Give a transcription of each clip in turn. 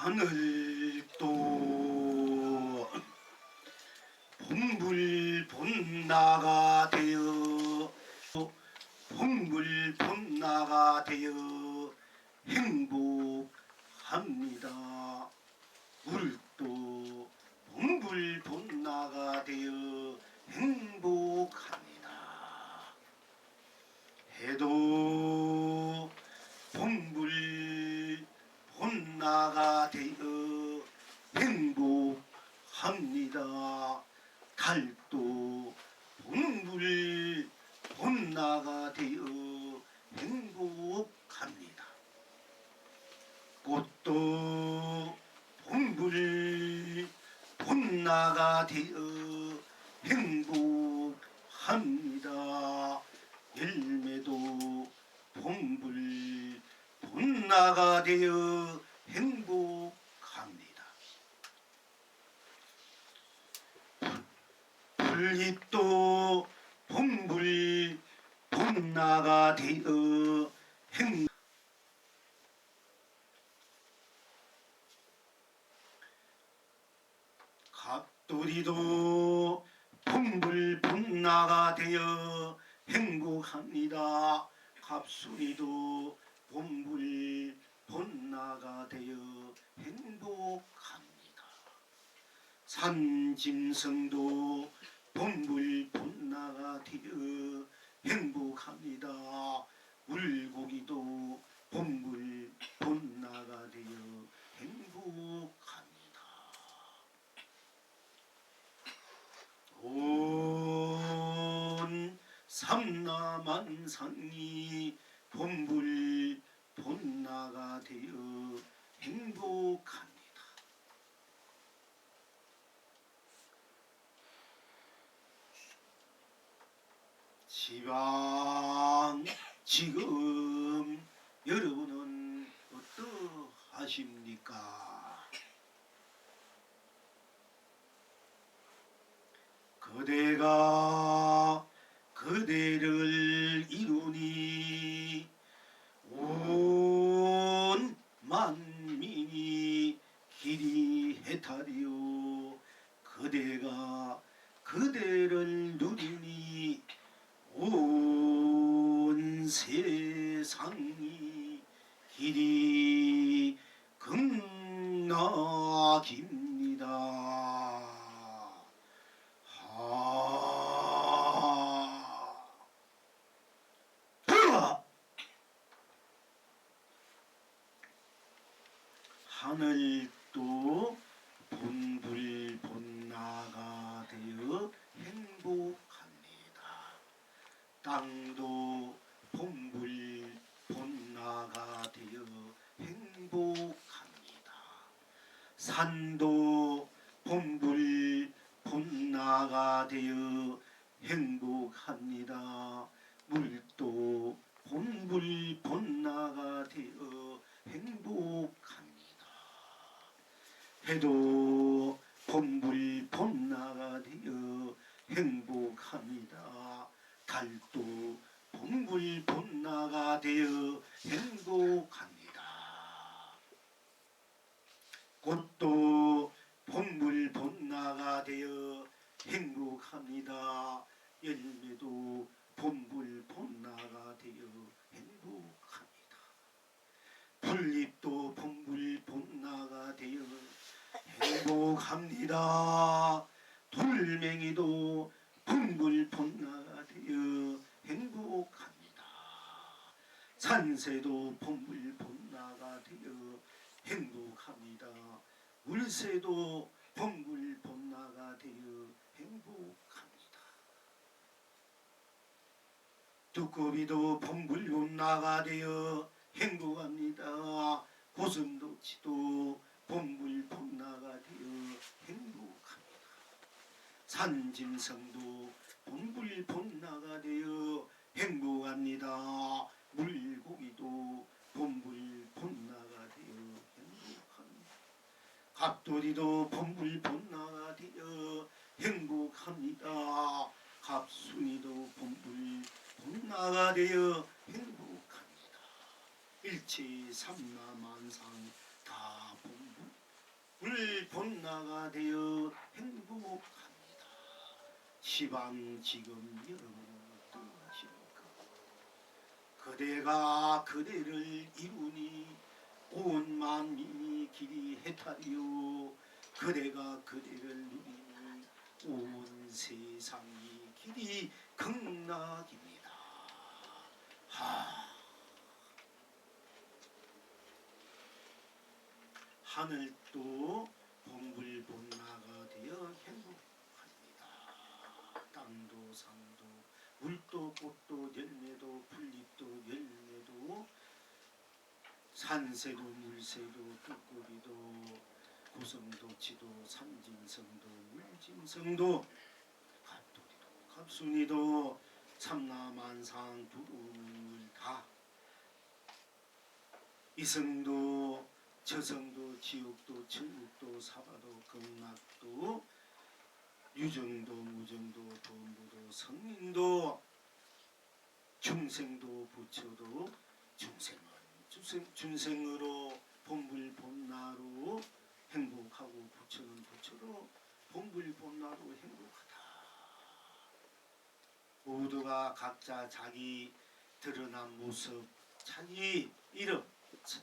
하늘도 봉불본나가 되어 봉불본나가 되어 행복합니다. 물도 봉불본나가 되어 행복합니다. 해도 봉불본나가 되어 행복합니다. 달도 봉불본나가 되어 행복합니다. 꽃도 봉불본나가 되어 행복합니다. 열매도 봉불본나가 되어 행복합니다. 풀잎도 봉불본나가 되어 행복합니다. 갑돌이도 봉불본나가 되어 행복합니다. 갑술이도 봉불본나가 되어 행복합니다. 산짐승도 봉불본나가 되어 행복합니다. 물고기도 봉불본나가 되어 행복합니다. 온 삼라만상이 봉불본나가 되어 행복합니다. 지금 여러분은 어떠하십니까? 그대가 그대를 이루니 온 만민이 길이 해탈이요. 그대가 그대를 누리니 온 세상이 길이 극락입니다. 하늘도 봉불본나가 되어 행복합니다. 땅도 봉불본나가 되어 행복합니다. 산도 봉불본나가 되어 행복합니다. 물도 봉불본나가 되어 행복합니다. 해도 봉불본나가 되어 행복합니다. 달도 봉불본나가 되어 행복합니다. 꽃도 봉불본나가 되어 행복합니다. 열매도 봉불본나가 되어 행복합니다. 풀잎도 봉불본나가 되어 행복합니다. 돌멩이도 봉불본나가 되어 행복합니다. 산새도 봉불본나가 되어 행복합니다. 물새도 봉불본나가 되어 행복합니다. 두꺼비도 봉불본나가 되어 행복합니다. 고슴도치도 봉불본나가 되어 행복합니다. 산짐승도 봉불본나가 되어 행복합니다. 물고기도 봉불본나가 되어 행복합니다. 갑돌이도 봉불본나가 되어 행복합니다. 갑순이도 봉불본나가 되어 행복합니다. 일체 삼라만상 다 봉불 물 본나가 되어 행복합니다. 시방 지금 여러분은 어떠하십니까? 그대가 그대를 이루니 온 만민이 길이 해탈이요 그대가 그대를 누리니 온 세상이 길이 극락입니다. 하늘도 봉불본나가 되어 행복합니다. 땅도 산도 물도 꽃도 열매도 풀잎도 열매도 산새도 물새도 뚝고기도 고성도 지도 삼진성도 물짐성도 갑돌이도 갑순이도 삼라만상 두루물 다 이성도 저성도 지옥도 천국도 사바도 극락도 유정도 무정도 도무도 성인도 중생도 부처도 중생으로 본불본나로 행복하고 부처는 부처로 본불본나로 행복하다. 모두가 각자 자기 드러난 모습 자기 이름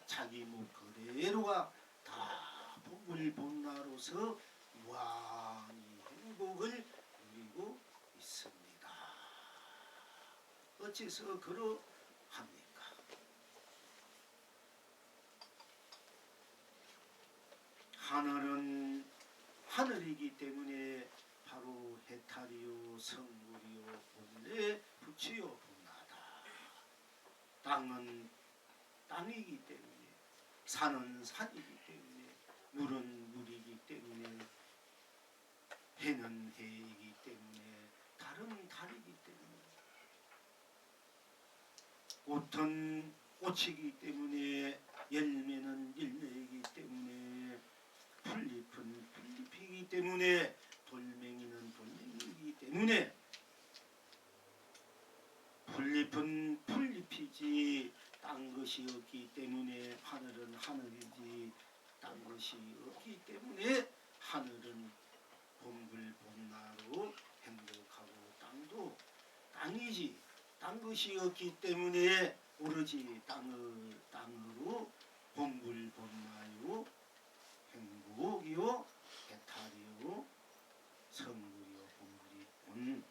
자기 목 그대로가 다 본불본나로서 무한히 행복을 누리고 있습니다. 어째서 그러합니까? 하늘은 하늘이기 때문에 바로 해탈이요 성불이요 본래 부처요 본나다. 땅은 땅이기 때문에 산은 산이기 때문에 물은 물이기 때문에 해는 해이기 때문에 달은 달이기 때문에 꽃은 꽃이기 때문에 열매는 열매이기 때문에 풀잎은 풀잎이기 때문에 돌멩이는 돌멩이이기 때문에 풀잎은 풀잎이지 딴 것이 없기 때문에 하늘은 하늘이지 딴 것이 없기 때문에 하늘은 본불본나로 행복하고 땅도 땅이지 딴 것이 없기 때문에 오로지 땅으로 본불본나요 행복이요 해탈이요 성불이요 본불이 본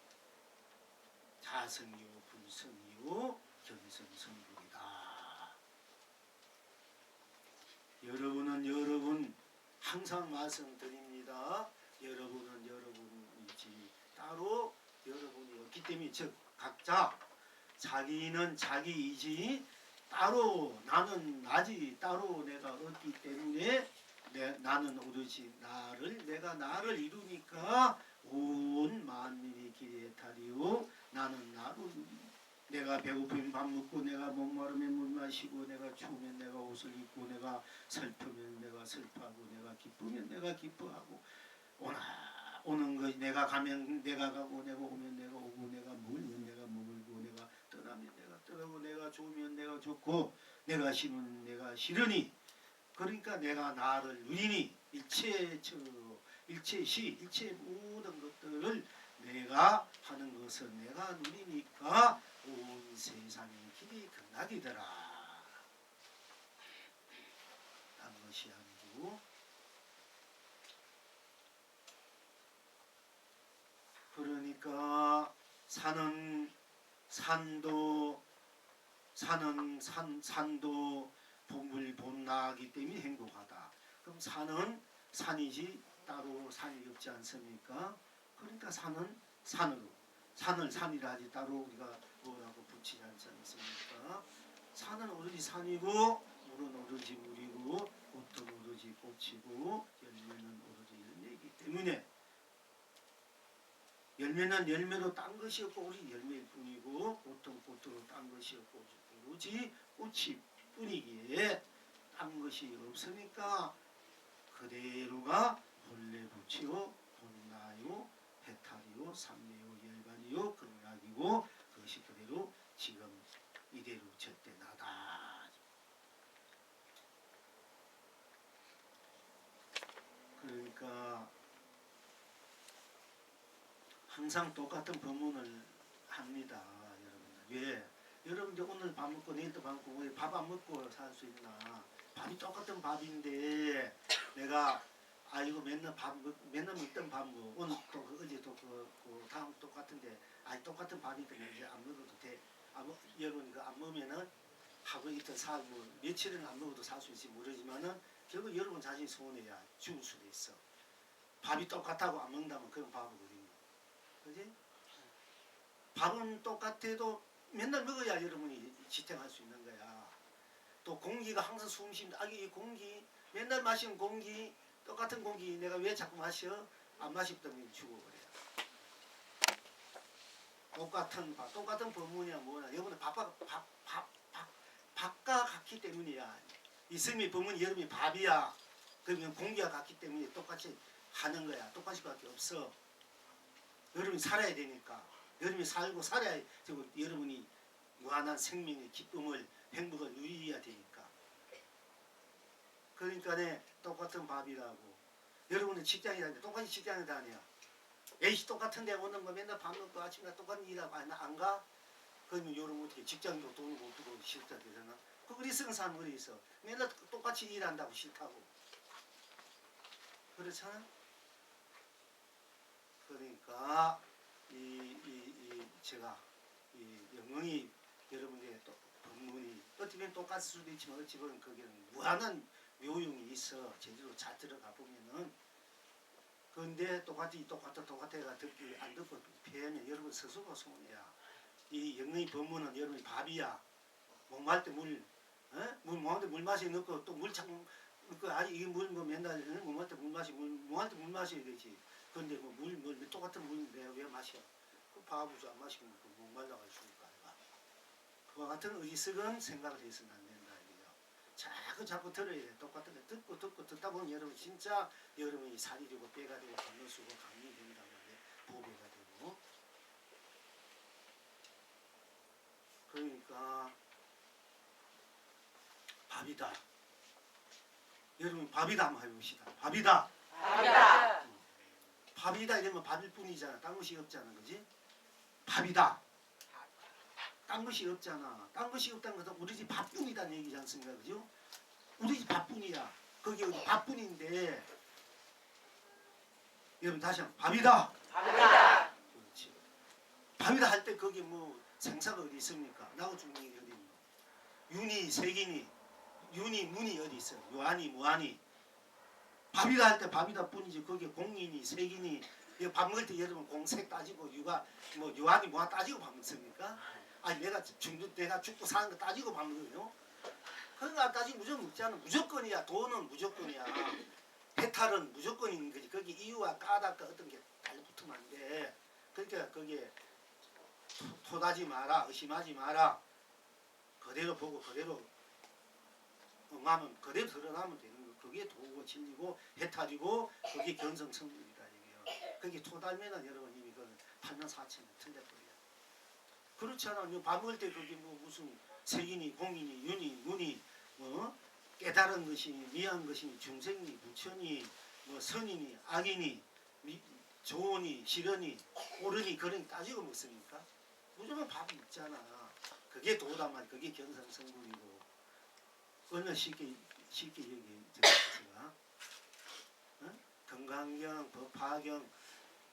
자성이요 불성이요 견성성불이다. 여러분은 여러분 항상 말씀드립니다. 여러분은 여러분이지 따로 여러분이 없기 때문에 즉 각자 자기는 자기이지 따로 나는 나지 따로 내가 없기 때문에 나는 오로지 내가 나를 이루니까 온 만민이 길이 해탈이요 나는 나로 내가 배고프면 밥 먹고 내가 목마르면 물 마시고 내가 추우면 내가 옷을 입고 내가 슬프면 내가 슬퍼하고 내가 기쁘면 내가 기뻐하고 오는 것 내가 가면 내가 가고 내가 오면 내가 오고 내가 멀면 내가 멀고 내가 떠나면 내가 떠나고 내가 좋으면 내가 좋고 내가 싫으면 내가 싫으니 그러니까 내가 나를 누리니 일체 모든 것들을 내가 하는 것은 내가 누리니까 온 세상의 길이 극락이더라. 딴 것이 아니고 그러니까 산도 본불본나기 때문에 행복하다. 그럼 산은 산이지 따로 산이 없지 않습니까? 그러니까 산은 산으로 산을 산이라 하지 따로 우리가 뭐라고 붙이지 않지 않습니까? 산은 오로지 산이고 물은 오로지 물이고 꽃은 오로지 꽃이고 열매는 오로지 열매이기 때문에 열매는 열매로 딴 것이 없고 오로지 열매일 뿐이고 꽃은 꽃으로 딴 것이 없고 오로지 꽃이 뿐이기에 딴 것이 없으니까 그대로가 본래 부치요 본나요 해탈이요 삼매요 열반이요 극락이고 그것이 그대로 지금 이대로 저때 나다. 그러니까 항상 똑같은 법문을 합니다. 여러분들. 왜? 여러분들 오늘 밥 먹고 내일도 밥 먹고 왜 밥 안 먹고 살 수 있나? 밥이 똑같은 밥인데 내가 아이고 맨날 맨날 먹던 밥 오늘 또 어제 또 다음 똑같은데 똑같은 밥이니까 이제 안 먹어도 돼. 여러분 안 먹으면은 하루 이틀 살고 며칠은 안 먹어도 살 수 있을지 모르지만은 결국 여러분 자신이 서운해야 죽을 수도 있어. 밥이 똑같다고 안 먹는다면 그건 바보거든요. 그지? 밥은 똑같아도 맨날 먹어야 여러분이 지탱할 수 있는 거야. 또 공기가 항상 숨 쉬는데 이 공기 맨날 마시는 공기 똑같은 공기 내가 왜 자꾸 마셔? 안 마시면 죽어버려. 똑같은 법문이야 뭐냐. 여러분은 밥과 같기 때문이야. 이승미 법문이 여러분이 밥이야. 그러면 공기와 같기 때문에 똑같이 하는 거야. 똑같이 밖에 없어. 여러분이 살아야 되니까. 여러분이 살고 살아야 여러분이 무한한 생명의 기쁨을 행복을 누려야 되니까. 그러니까 똑같은 밥이라고. 여러분은 직장에 다니는데 똑같이 직장에 다녀. A씨 똑같은데 오는 거 맨날 밥 먹고 아침에 똑같은 일하고 안 가? 그러면 여러분 어떻게 직장도 돈을 못 주고 싫다 되잖아. 그 우리 쓰는 사람 어디 있어? 맨날 똑같이 일한다고 싫다고. 그렇잖아? 그러니까 제가 영영이 여러분의 법문이 어찌보면 똑같을 수도 있지만 어찌보면 거기는 무한한 묘용이 있어. 제대로 잘 들어가 보면은. 그런데 똑같아가 듣기 안 듣고 피하면 여러분 스스로가 손해야. 이 영의 법문은 여러분이 밥이야. 목말 때 물 목말 때 물 마시 넣고 또 물 참 이게 물 맨날 목말 때 물 마셔야 되지. 그런데 물 똑같은 물 왜 마셔? 그 바보죠. 안 마시면 목말라가 죽을까 아이가. 그와 같은 의식은 생각을 해서는 안 된다 이거죠. 자꾸 들어야 돼. 똑같은 거 듣다 보면 여러분 진짜 여러분이 살이 되고 뼈가 되고 건너수고 강이 된단 말이에요. 보배가 되고. 그러니까 밥이다. 여러분 밥이다 한번 해봅시다. 밥이다. 밥이다 이러면 밥일 뿐이잖아. 딴 것이 없잖아. 그지? 밥이다. 딴 것이 없잖아. 딴 것이 없다는 것은 우리 집 밥뿐이다는 얘기지 않습니까? 그죠? 우리 집 밥뿐이야. 거기 밥뿐인데 여러분 다시 한번 밥이다. 그렇지. 밥이다 할 때 거기 생사가 어디 있습니까? 나고 죽는 게 어디 있노? 윤이, 색이니, 윤이, 문이 어디 있어? 요한이, 무한이. 밥이다 할 때 밥이다 뿐이지 거기에 공이니, 색이니. 밥 먹을 때 여러분 공색 따지고 요한이 무한 따지고 밥 먹습니까? 내가 죽고 사는 거 따지고 밥 먹어요? 그런 거 따지고 무조건 먹잖아. 무조건이야. 돈은 무조건이야. 해탈은 무조건인 거지. 거기 이유와 까닭과 어떤 게 달라붙으면 안 돼. 그러니까 거기에 토다지 마라. 의심하지 마라. 그대로 보고 그대로 응하면 그대로 드러나면 되는 거. 그게 도고 진리고 해탈이고 그게 견성성불이다 이게요. 그게 토달면은 여러분 이미 그 8년 4천년 틀려버려요. 그렇지 않아. 밥 먹을 때 그게 무슨 색이니 공이니 윤이 문이 깨달은 것이니 미한 것이니 중생이니 부처니 선이니 악이니 좋으니 싫으니 옳으니 그러니 따지고 먹습니까? 무조건 밥이 있잖아. 그게 도단 말이야. 그게 견성성불이고 얼마나 쉽게 얘기해 제가 건강경, 법화경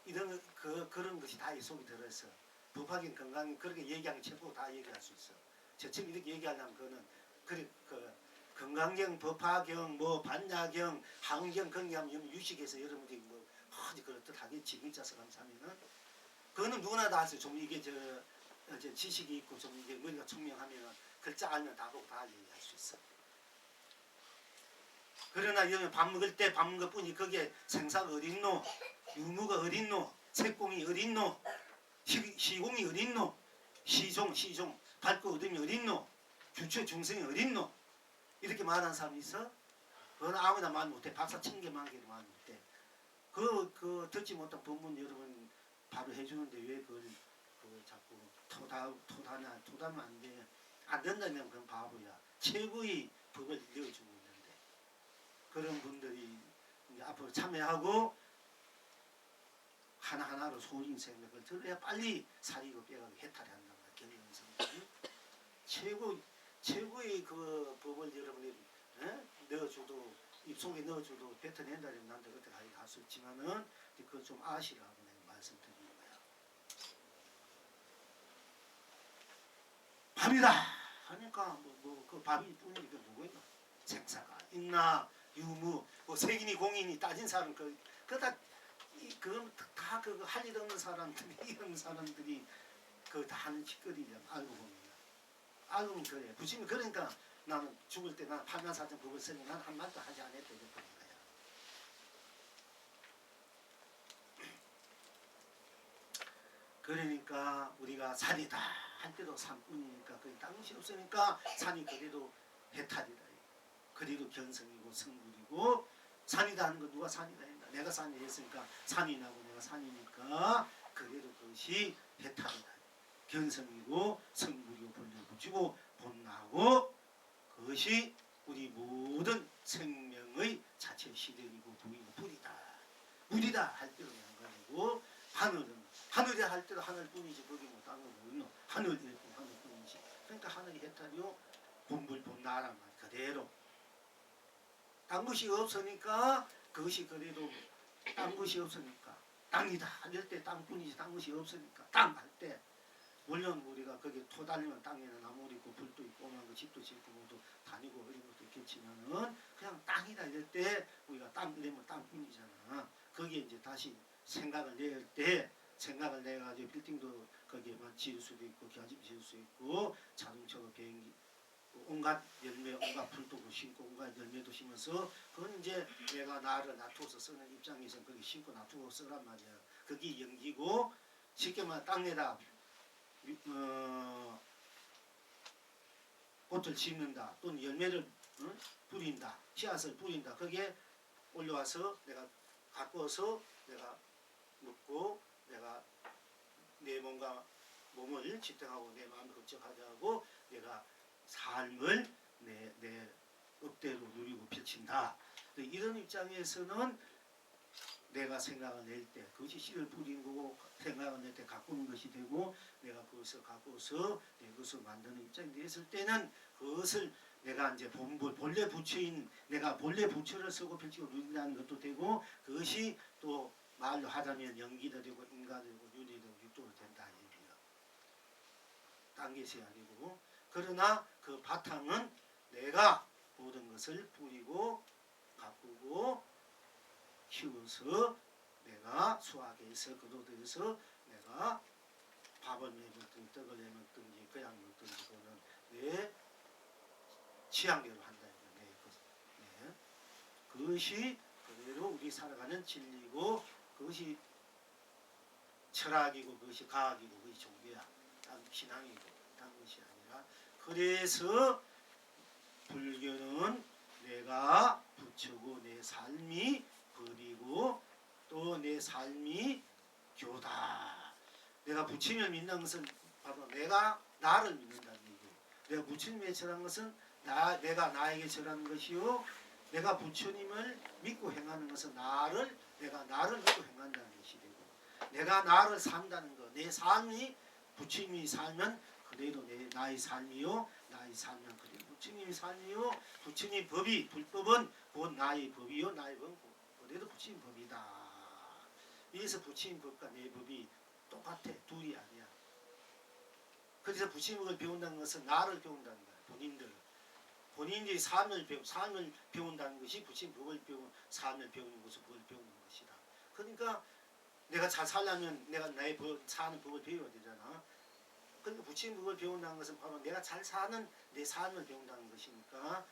이런 그런 것이 다 이 속에 들어있어. 법화경, 건강경 그렇게 얘기하면 전부 다 얘기할 수 있어. 저처럼 이렇게 얘기하려면 그거는 건강경, 법화경, 반야경, 항경, 건경하면 유식에서 여러분들이 어디 그렇듯 하겠지. 글자 써가면서 하면은 그거는 누구나 다 알아요. 좀 이게 저 지식이 있고 좀 이게 머리가 총명하면은 글자 알면 다 보고 다 얘기할 수 있어. 그러나 여기 밥 먹을 때 밥 먹을 뿐이 거기에 생사가 어딨노? 유무가 어딨노? 색공이 어딨노? 시공이 어딨노? 시종 밝고 어둠이 어딨노? 주체 중생이 어딨노? 이렇게 말하는 사람이 있어? 그건 아무나 말 못해. 박사 1000개 만개도 말 못해. 그 듣지 못한 법문 여러분 바로 해주는데 왜 그걸 자꾸 토다면 안 돼. 안 된다면 그건 바보야. 최고의 법을 내어주고 있는데 그런 분들이 이제 앞으로 참여하고 하나하나로 소인생맥을 들어야 빨리 사리고 빼가고 해탈이 한단 말이에요. 경영성들이 최고의 그 법을 여러분이 넣어줘도 입속에 넣어줘도 뱉어낸다면 난데 그때 갈 수 있지만은 그걸 좀 아시라고 내가 말씀드리는 거야. 밥이다 하니까 그 밥이 뿐이니까 누구 있나? 생사가 있나 유무 뭐 색인이 공인이 따진 사람 그다 그건 다 그거 할 일 없는 사람들이 이런 사람들이 그 다 하는 짓거리냐 알고 보면 알고 보면 그래. 부침이 그러니까 나는 죽을 때 난 판단사정 법을 쓰니 난 한 말도 하지 않았다 이랬던 거야. 그러니까 우리가 산이다 할 때도 산뿐이니까 그 땅이 없으니까 산이 그래도 해탈이다. 그래도 견성이고 성불이고 산이다 하는 거 누가 산이다 했나? 내가 산이 했으니까 산이 나고 내가 산이니까 그래도 그것이 해탈이다. 견성이고 성불이고 본래 붙이고 본나고 그것이 우리 모든 생명의 자체 시대이고 부이고 불이다. 물이다 할 때도 양가지고 하늘이라 할 때도 하늘뿐이지 거기 뭐 다른 거 뭐있노? 하늘뿐이지. 그러니까 하늘이 해탈이요 본불 본나란 말 그대로. 딴 것이 없으니까 그것이 그래도 딴 것이 없으니까 땅이다 할 때 땅뿐이지 딴 것이 없으니까 땅 할 때 물론 우리가 거기 토 달리면 땅에는 나무 있고 불도 있고 오만 거 집도 짓고 뭐도 다니고 이런 것도 있겠지만은 그냥 땅이다 이럴 때 우리가 땅 내면 땅뿐이잖아. 거기에 이제 다시 생각을 낼 때 생각을 내가지고 빌딩도 거기에만 지을 수도 있고 기아집 지을 수 있고 자동차도 비행기 온갖 열매 온갖 풀도 심고 온갖 열매도 심어서 그건 이제 내가 나를 놔두어서 쓰는 입장에서 거기 심고 놔두고 쓰란 말이야. 거기 연기고 쉽게 말해 땅에다 꽃을 심는다 또는 열매를 뿌린다 씨앗을 뿌린다 거기에 올려와서 내가 갖고 와서 내가 묻고 내가 내 몸을 지탱하고 내 마음을 걱정하지 하고 내가 삶을 내 업대로 누리고 펼친다. 이런 입장에서는 내가 생각을 낼 때 그것이 씨를 뿌린 거고 생각을 낼 때 가꾸는 것이 되고 내가 그것을 가꾸어서 내 것을 만드는 입장이 됐을 때는 그것을 내가 이제 본래 부처인 내가 본래 부처를 쓰고 펼치고 누린다는 것도 되고 그것이 또 말로 하자면 연기도 되고 인간도 되고 윤이 되고 육도도 된다 얘기야. 딴 것이 아니고 그러나 그 바탕은 내가 모든 것을 뿌리고 가꾸고 키워서 내가 수학에서 거둬들여서 내가 밥을 내먹든지 떡을 내먹든지 그냥 먹든지 그거는 내 취향대로 한다. 네. 그것이 그대로 우리 살아가는 진리고 그것이 철학이고 그것이 과학이고 그것이 종교야. 딴 신앙이고 딴 것이 아니라 그래서 불교는 내가 부처고 내 삶이 법이고 또 내 삶이 교다. 내가 부처님을 믿는 것은 바로 내가 나를 믿는다는 얘기예요. 내가 부처님에 절한 것은 내가 나에게 절하는 것이요. 내가 부처님을 믿고 행하는 것은 내가 나를 믿고 행한다는 것이 되고 내가 나를 산다는 것. 내 삶이 부처님이 살면 그대로 나의 삶이요. 나의 삶은 그대로 부처님이 삶이요. 부처님 법이 불법은 곧 나의 법이요. 나의 법은 그래도 부처님 법이다. 그래서 부처님 법과 내 법이 똑같아. 둘이 아니야. 그래서 부처님을 배운다는 것은 나를 배운다는 거야. 본인들이 삶을 배운다는 것이 부처님 법을 삶을 배우는 것은 법을 배우는 것이다. 그러니까 내가 잘 살려면 내가 나의 사는 법을 배워야 되잖아. 그러니까 부처님 법을 배운다는 것은 바로 내가 잘 사는 내 삶을 배운다는 것이니까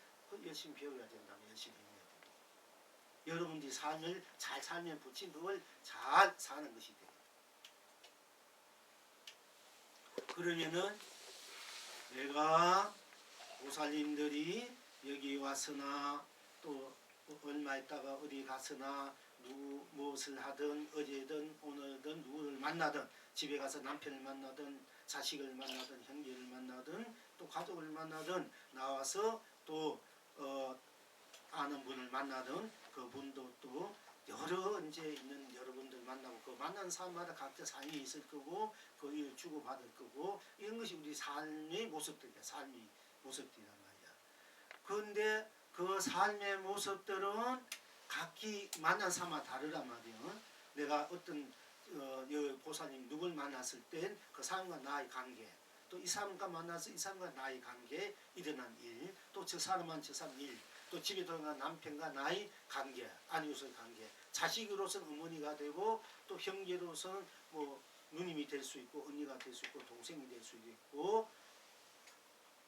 열심히 배워야 된다면 열심히 해야 되고 여러분들이 삶을 잘 살면 부처님 법을 잘 사는 것이 돼. 그러면은 내가 보살님들이 여기 왔으나 또 얼마 있다가 어디 갔으나 무엇을 하든 어제든 오늘든 누구를 만나든 집에 가서 남편을 만나든 자식을 만나든 형제를 만나든 또 가족을 만나든 나와서 또 아는 분을 만나든 그분도 또 여러 이제 있는 여러분들 만나고 그 만나는 사람마다 각자 삶이 있을 거고 그 일을 주고 받을 거고 이런 것이 우리 삶의 모습들이야. 삶의 모습들이란 말이야. 그런데 그 삶의 모습들은 각기 만난 사람마다 다르란 말이야. 내가 어떤 보살님 누굴 만났을 땐 그 사람과 나의 관계, 또 이 사람과 만나서 이 사람과 나의 관계에 일어난 일, 또 저 사람은 저 사람 일, 또 집에 들어간 남편과 나의 관계, 아내로서의 관계, 자식으로서는 어머니가 되고 또 형제로서는 뭐 누님이 될 수 있고 언니가 될 수 있고 동생이 될 수 있고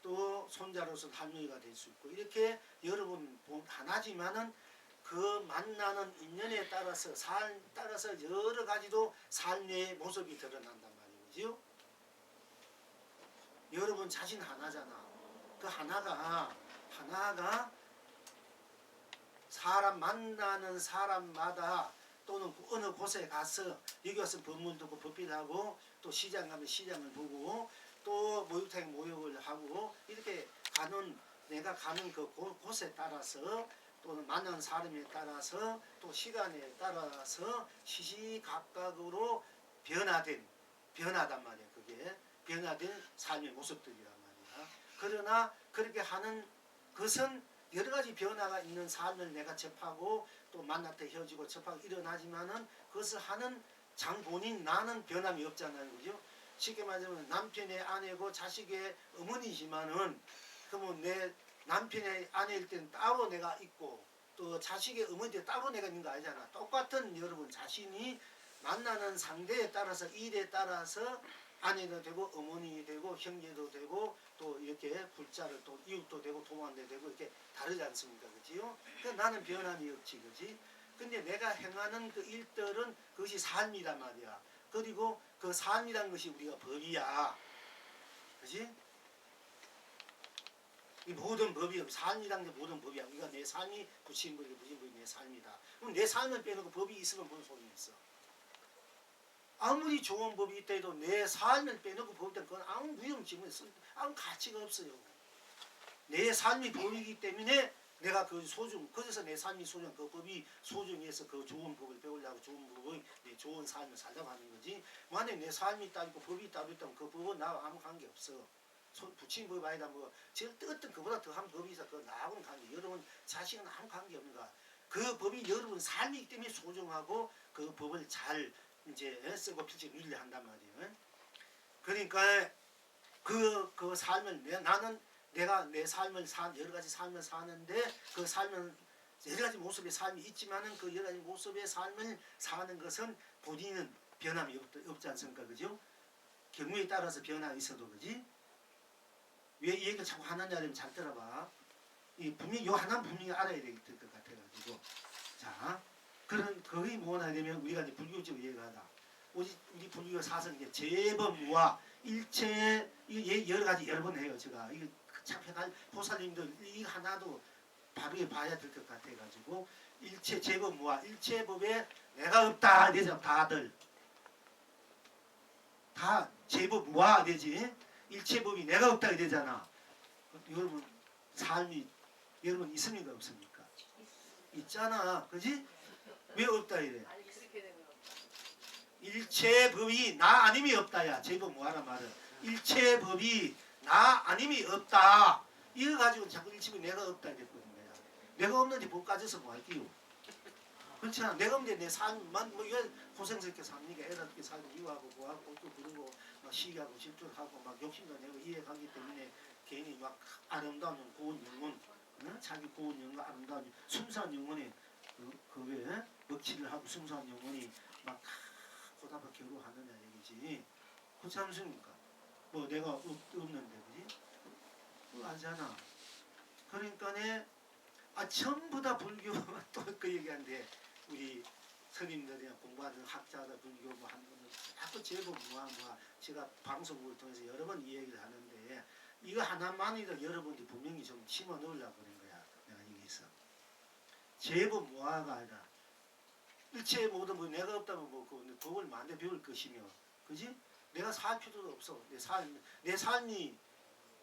또 손자로서는 할머니가 될 수 있고 이렇게 여러분 하나지만은 그 만나는 인연에 따라서 삶 따라서 여러 가지도 삶의 모습이 드러난단 말이죠. 여러분 자신 하나잖아. 그 하나가 사람 만나는 사람마다 또는 어느 곳에 가서 여기 와서 법문 듣고 법비하고 또 시장 가면 시장을 보고 또 목욕탕에 목욕을 하고 이렇게 가는 내가 가는 그 곳에 따라서 또는 만나는 사람에 따라서 또 시간에 따라서 시시각각으로 변하단 말이야. 그게 변화된 삶의 모습들이란 말이야. 그러나 그렇게 하는 것은 여러 가지 변화가 있는 삶을 내가 접하고 또 만났다 헤어지고 접하고 일어나지만은 그것을 하는 장본인 나는 변함이 없잖아요. 그죠? 쉽게 말하면 남편의 아내고 자식의 어머니지만은 그러면 내 남편의 아내일 때는 따로 내가 있고 또 자식의 어머니일 때 따로 내가 있는 거 아니잖아. 똑같은 여러분 자신이 만나는 상대에 따라서 일에 따라서 아내도 되고 어머니 되고 형제도 되고 또 이렇게 불자를 또 이웃도 되고 동안도 되고 이렇게 다르지 않습니까? 그지요? 그러니까 나는 변함이 없지. 그지? 근데 내가 행하는 그 일들은 그것이 삶이란 말이야. 그리고 그 삶이란 것이 우리가 법이야. 그지? 이 모든 법이 삶이란 게 모든 법이야. 우리가 내 삶이 부친 법이 내 삶이다. 그럼 내 삶을 빼놓고 법이 있으면 무슨 소용이 있어? 아무리 좋은 법이 있다 해도 내 삶을 빼놓고 법이 있다면 그건 아무 무용지물 아무 가치가 없어요. 내 삶이 법이기 때문에 내가 그 소중, 그래서 내 삶이 소중, 그 법이 소중해서 그 좋은 법을 배우려고 좋은 법의 내 좋은 삶을 살려고 하는 거지. 만약에 내 삶이 따로 있고 법이 따로 있다면 그 법은 나와 아무 관계 없어. 붙인 법 아니다 뭐 어떤 그보다 더한 법이 있어. 그 나하고는 관계. 여러분 자식은 아무 관계 없는 거야. 그 법이 여러분 삶이기 때문에 소중하고 그 법을 잘 이제 쓰고 필지 누리려 한단 말이에요. 그러니까 그 삶을 나는 내가 내 삶을 여러 가지 삶을 사는데 그 삶은 여러 가지 모습의 삶이 있지만은 그 여러 가지 모습의 삶을 사는 것은 본인은 변함이 없지 않습니까? 그죠? 경우에 따라서 변화가 있어도 그지? 왜 이 얘기를 자꾸 하느냐면 잘 들어봐. 이 분명히 요 하나는 분명히 알아야 될 것 같아가지고 자. 그게 뭐냐 되면 우리가 이제 불교적으로 얘기하다. 우리 불교 사상 이제 재범무와 일체 여러 가지 여러 번 해요. 제가 이게 참해갈 보살님들 이 하나도 바로 봐야 될 것 같아가지고 일체 재범무와 일체법에 내가 없다 되죠. 다들 다 재범무와 되지. 일체법이 내가 없다 되잖아. 여러분 삶이 여러분 있습니까 없습니까? 있잖아, 그지? 왜 없다 이래? 일체법이 나 아님이 없다야. 제법 뭐하란 말은 일체법이 나 아님이 없다. 이거 가지고 자꾸 일체법이 내가 없다 이랬거든. 내가 없는데 법 가져서 뭐 할게요? 그렇지 않아. 내가 없는데 내 삶만 뭐 이거 고생스럽게 삽니까? 애답게 살고 이거하고 뭐하고 또 그러고 막 시기하고 질투하고 막 욕심도 내고 이해가기 때문에 괜히 막 아름다운 고운 영혼, 자기 고운 영혼 아름다운 순수한 영혼에 그게 먹칠을 하고 순수한 영혼이 막 고다가 괴로워하느냐 얘기지. 그렇지 않습니까? 뭐 내가 없는데 그지? 그거 아잖아. 그러니까네 전부 다 불교 또 그 얘기하는데 우리 스님들이나 공부하는 학자들 불교 뭐 하는 거는 자꾸 제법 제가 방송국을 통해서 여러 번 이 얘기를 하는데 이거 하나만이라도 여러분들이 분명히 좀 심어 넣으려고 그런 거야. 내가 얘기했어. 제법 무화가 아니라 일체의 모든 뭐 내가 없다면 뭐 그 법을 만대 배울 것이며, 그지? 내가 살 필요도 없어. 내 삶이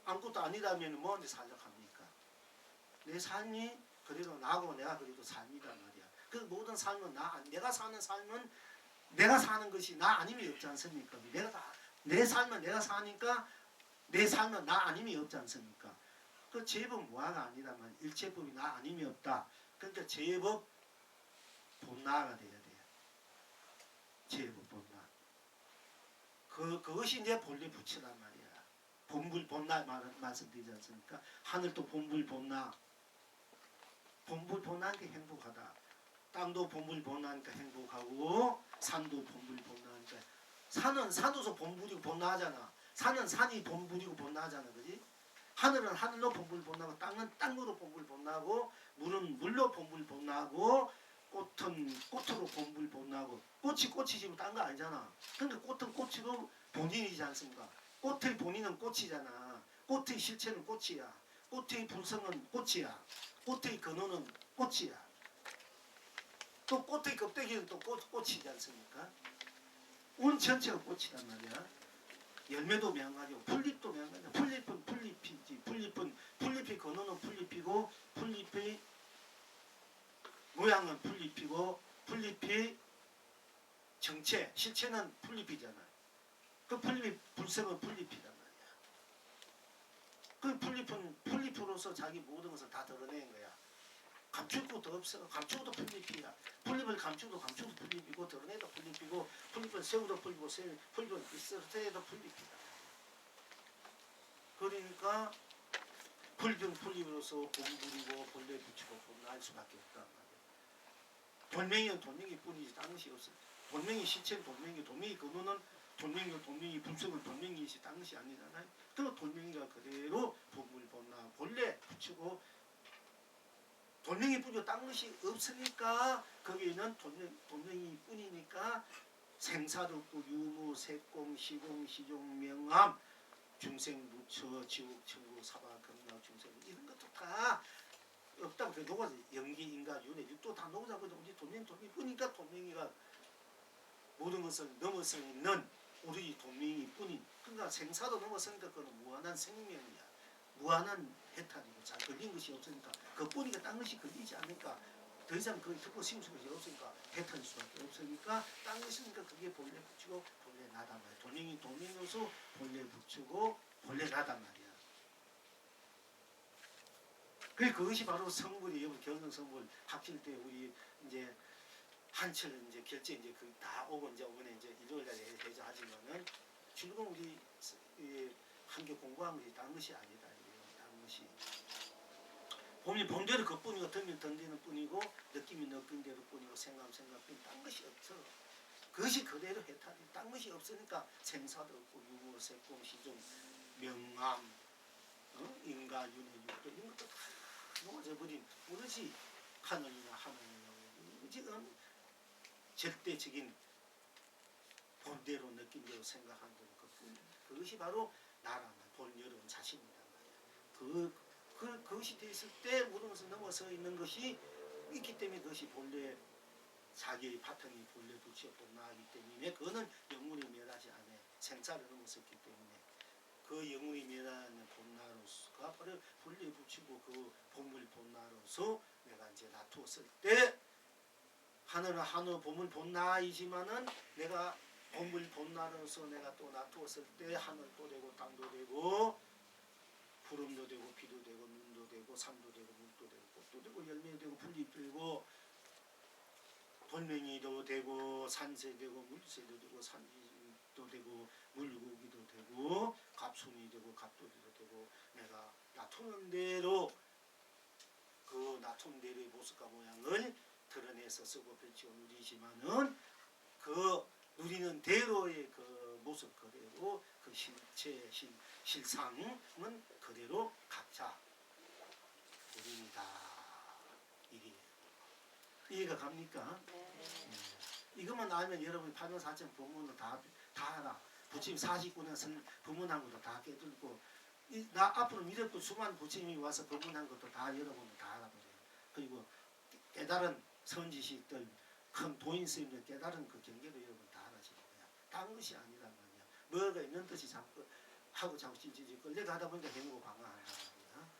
아무것도 아니라면 뭐하는데 살려고 합니까? 내 삶이 그래도 나하고 내가 그래도 삶이란 말이야. 그 모든 삶은 내가 사는 삶은 내가 사는 것이 나 아님이 없지 않습니까? 내 삶은 내가 사니까 내 삶은 나 아님이 없지 않습니까? 그 제법 무아가 아니라면 일체법이 나 아님이 없다. 그러니까 제법 본나가 돼야 돼. 제법 본나. 그것이 내 본래 부처란 말이야. 본불 본나 말씀드리지 않습니까? 하늘도 본불 본나. 본불 본나니까 행복하다. 땅도 본불 본나니까 행복하고 산도 본불 본나니까 산은 산으로서 본불이고 본나하잖아. 산은 산이 본불이고 본나하잖아. 그지? 하늘은 하늘로 본불 본나고 땅은 땅으로 본불 본나고 물은 물로 본불 본나고 꽃은 꽃으로 본불 본나고 꽃이 꽃이지 딴 거 아니잖아. 그러니까 꽃은 꽃으로 본인이지 않습니까? 꽃의 본인은 꽃이잖아. 꽃의 실체는 꽃이야. 꽃의 불성은 꽃이야. 꽃의 근원은 꽃이야. 또 꽃의 껍데기는 또 꽃이지 않습니까? 온 전체가 꽃이란 말이야. 열매도 명하죠. 풀잎도 명하죠. 풀잎은 풀잎이지. 풀잎의 근원은 풀잎이고 풀잎의 모양은 풀잎이고 풀잎의 정체, 실체는 풀잎이잖아. 그 풀잎, 불성은 풀잎이란 말이야. 그 풀잎은 풀잎으로서 자기 모든 것을 다 드러낸 거야. 감출 것도 없어. 감추고도 풀잎이야. 풀잎을 감추고도 풀잎이고 드러내도 풀잎이고 풀잎은 세우도 풀잎이고 풀잎은 있어도 풀잎이다. 그러니까 풀잎은 풀잎으로서 본불이고 본래 붙이고 본날 수밖에 없단 말이야. 돌멩이는 돌멩이 뿐이지 딴 것이 없어. 돌멩이 시체는 돌멩이 근원은 돌멩이 불성은 돌멩이이지 딴 것이 아니잖아요. 그 돌멩이가 그대로 본불 본나 본래 붙이고 돌멩이 뿐이고 딴 것이 없으니까 거기에는 돌멩이 뿐이니까 생사도 없고 유무, 색공, 시공, 시종, 명암, 중생, 무처, 지옥, 천국, 사바, 금락, 중생 이런 것도 다 없다고 그 녹아서 연기, 인간, 윤회, 육도 다 녹아서거든. 우리 돌멩이 뿐이니까 돌멩이가 모든 것을 넘어서 있는 우리 돌멩이 뿐인. 그러니까 생사도 넘어서니까 그건 무한한 생명이야. 무한한 해탈이고 잘 걸린 것이 없으니까 그뿐이니까 딴 것이 걸리지 않으니까 더 이상 그 듣고 심수 것이 없으니까 해탈일 수밖에 없으니까 딴 것이니까 그게 본래 붙이고 본래 나단 말이야. 돌멩이로서 본래 붙이고 본래 나단 말이야. 그것이 바로 성불이 여기 경성 성불 합칠 때 우리 이제 한철 이제 결제 이제 그 다 오고 이제 오번에 이제 일요일날에 대자하지만은 지금 우리 한개 공부한 것이 딴 것이 아니다. 딴 것이 봄이 봄대로 그뿐이고 덤이 덤비는 뿐이고 느낌이 느낀 대로 뿐이고 생각 뿐 딴 것이 없어. 그것이 그대로 해탈이 딴 것이 없으니까 생사도 없고 유무, 색공, 시종, 명암, 인가, 윤회, 육도 이런 것도 다 놓아져버린 오로지 하늘이나 지금 절대적인 본대로 느낀대로 생각하는 것뿐. 그것이 바로 나라는 본 여러분 자신이란 말이야. 그것이 돼 있을 때 모든 것을 넘어서 있는 것이 있기 때문에 그것이 본래 자기의 바탕이 본래 붙여 본나하기 때문에 그거는 영문이 멸하지 않아. 생사를 넘어섰기 때문에 그 영문이 멸하는 본나로서가 바로 본래 붙이고 그 본물 본나로서 내가 이제 놔두었을 때 하늘은 하늘 본물 본나이지만은 내가 본물 본나로서 내가 또 놔두었을 때 하늘도 되고 땅도 되고 구름도 되고 비도 되고 눈도 되고 산도 되고 물도 되고 꽃도 되고 열매도 되고 풀잎도 되고 돌멩이도 되고 산새 되고 물새도 되고 산지도 되고 물고기도 되고 갑순이 되고 갑돌이도 되고 내가 놔두는 대로 그 놔둔 대로의 모습과 모양을 드러내서 쓰고 펼치고 누리지만은 그 누리는 대로의 그 모습 그대로 그 실체 실상은 그대로 각자 본인이다. 이게 이해가 갑니까? 이것만 알면 여러분 8년 4천 법문을 다 알아. 부처님 49년 법문한 것도 다 깨뚫고 나 앞으로 미래도 수많은 부처님이 와서 법문한 것도 다 여러분은 다 알아버려요. 그리고 깨달은 선지식들 큰 도인 스님들 깨달은 그 경계도 여러분 다 알아지는 거야. 딴 것이 아니란 말이야. 뭐가 있는 듯이 자꾸 하고 자꾸 찌찌찌 끌려가다 보니까 행복 방황한단 말이야.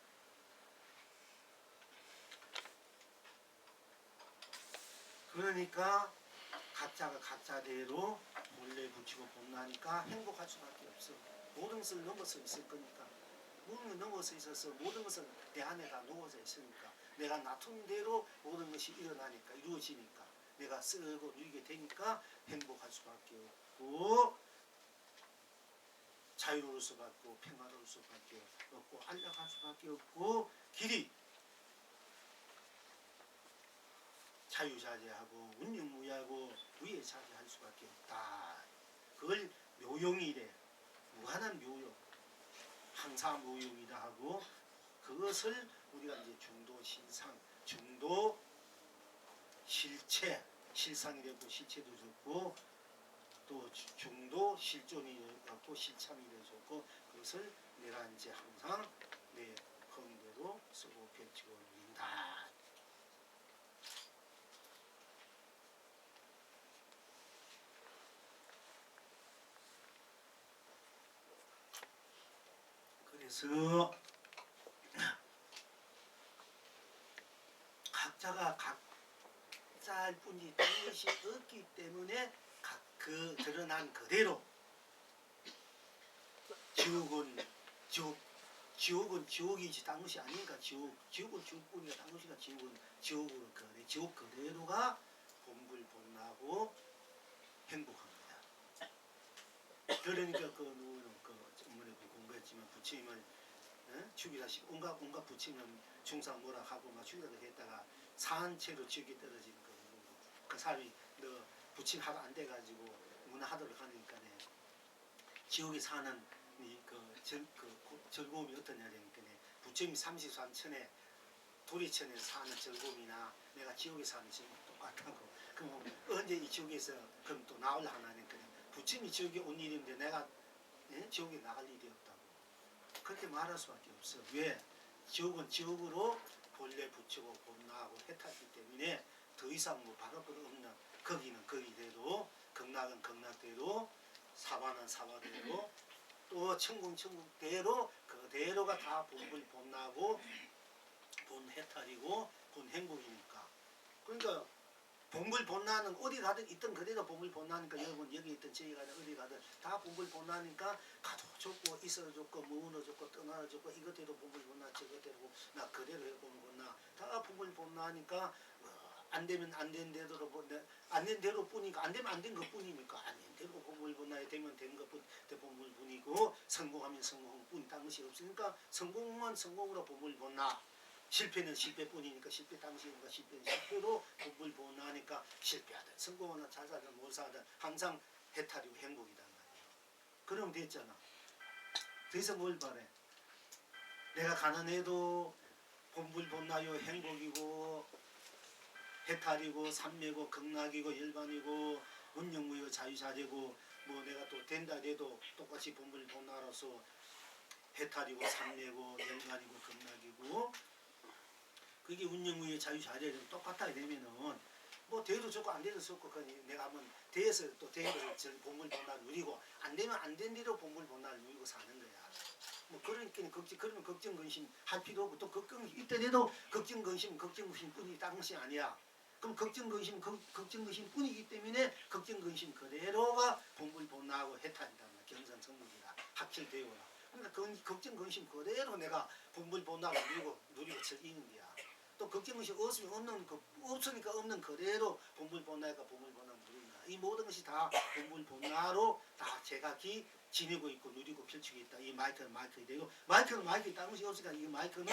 그러니까 각자가 각자대로 본래 붙이고 봄나니까 행복할 수밖에 없어. 모든 것을 넘어서 있을 거니까. 모든 걸 넘어서 있어서 모든 것은 내 안에 다 녹아져 있으니까 내가 놔둔 대로 모든 것이 일어나니까 이루어지니까 내가 쓰고 누리게 되니까 행복할 수밖에 없고 자유로울 수밖에 없고 평화로울 수밖에 없고 안락할 수밖에 없고 길이 자유자재하고 운영무예하고 무예자재할 수밖에 없다. 그걸 묘용이래. 무한한 묘용. 항상 묘용이다 하고 그것을 우리가 이제 중도 실상, 중도 실체, 실상이라고 실체도 좋고 또 중도 실존이라고 실참이라고 좋고 그것을 내가 이제 항상 내 건대로 쓰고 펼치고 누린다. 그래서 각자가 각자일 뿐이 다른 것이 없기 때문에 그 드러난 그대로 지옥은 지옥이지 딴 것이 아니니까 지옥은 지옥뿐이야. 딴 것이가 지옥으로 그래. 지옥 그대로가 본불본나고 행복합니다. 그러니까 그 누구는 그 전번에 공부했지만 부처님을 죽이다시피 온갖 부처님은 중상 뭐라 하고 막 죽이다가 했다가 산채로 지옥에 떨어지는 그 사람이 너 부침 하도 안 돼가지고 문화하도록 하니까네 지옥에 사는 즐거움이 어떠냐니까 부처님 33천에 도리천에 사는 즐거움이나 내가 지옥에 사는 즐거움 똑같다고. 그럼 언제 이 지옥에서 그럼 또 나올 하나니까 부처님이 지옥에 온 일인데 내가 지옥에 나갈 일이 없다고. 그렇게 말할 수밖에 없어. 왜? 지옥은 지옥으로 본래 붙이고 봄나하고 해탈기 때문에 더 이상 뭐 바랄 것 없는 거기는 거기대로 극락은 극락대로 사바는 사바대로 또 천국은 천국대로 그대로가 다 본불 봄나고 본 해탈이고 본 행복이니까. 그러니까 본불 본나는 어디 가든 있던 그대로 본불 본나니까 여러분 여기 있던 저기 가든 어디 가든 다 본불 본나니까 가도 좋고 있어도 좋고 무너 좋고 떠나도 좋고 이것대로 본불 본나 저것대로 나 그대로 해보면 본나 다 본불 본나니까 안 되면 안 된 대로 안 된 대로 뿐이니까 안 되면 안 된 것 뿐이니까 안 된 대로 본불 본나야 되면 된 것뿐 본불 뿐이고 성공하면 성공뿐 딴 것이 없으니까 성공은 성공으로 본불 본나 실패는 실패뿐이니까 실패 당시니까 실패는 실패로 본불 본나니까 실패하든 성공하든 잘 살든 못 살든 항상 해탈이고 행복이단 말이에요. 그러면 됐잖아. 그래서 뭘 바래? 내가 가난해도 본불 본나요 행복이고 해탈이고 삼매고 극락이고 일반이고 운영무효 자유자재고 뭐 내가 또 된다 해도 똑같이 본불 본나로서 해탈이고 삼매고 일반이고 극락이고 그게 운영무효 자유자재는 똑같다 되면은 뭐 돼도 좋고 안 돼도 좋고 내가 한번 돼서 또 돼서 본불 본나 누리고 안 되면 안 된 대로 본불 본나 누리고 사는 거야. 뭐 그러니까 그러면 걱정 근심 할 필요 없고 또 걱정 있더라도 걱정 근심 뿐이 다른 것이 아니야. 그럼 걱정 근심 뿐이기 때문에 걱정 근심 그대로가 본불 본나하고 해탈이다. 경선성문이다. 합칠되어라. 그러니까 걱정 근심 그대로 내가 본불 본나하고 누리고 즐기는 거야. 또 걱정 근심 없으니까 없는 그대로 본불 본나니까 본불 본나 누린다. 이 모든 것이 다 본불 본나로 다 제각기 지니고 있고 누리고 펼치고 있다. 이 마이크는 마이크가 되고 마이크는 딴 것이 없으니까 이 마이크는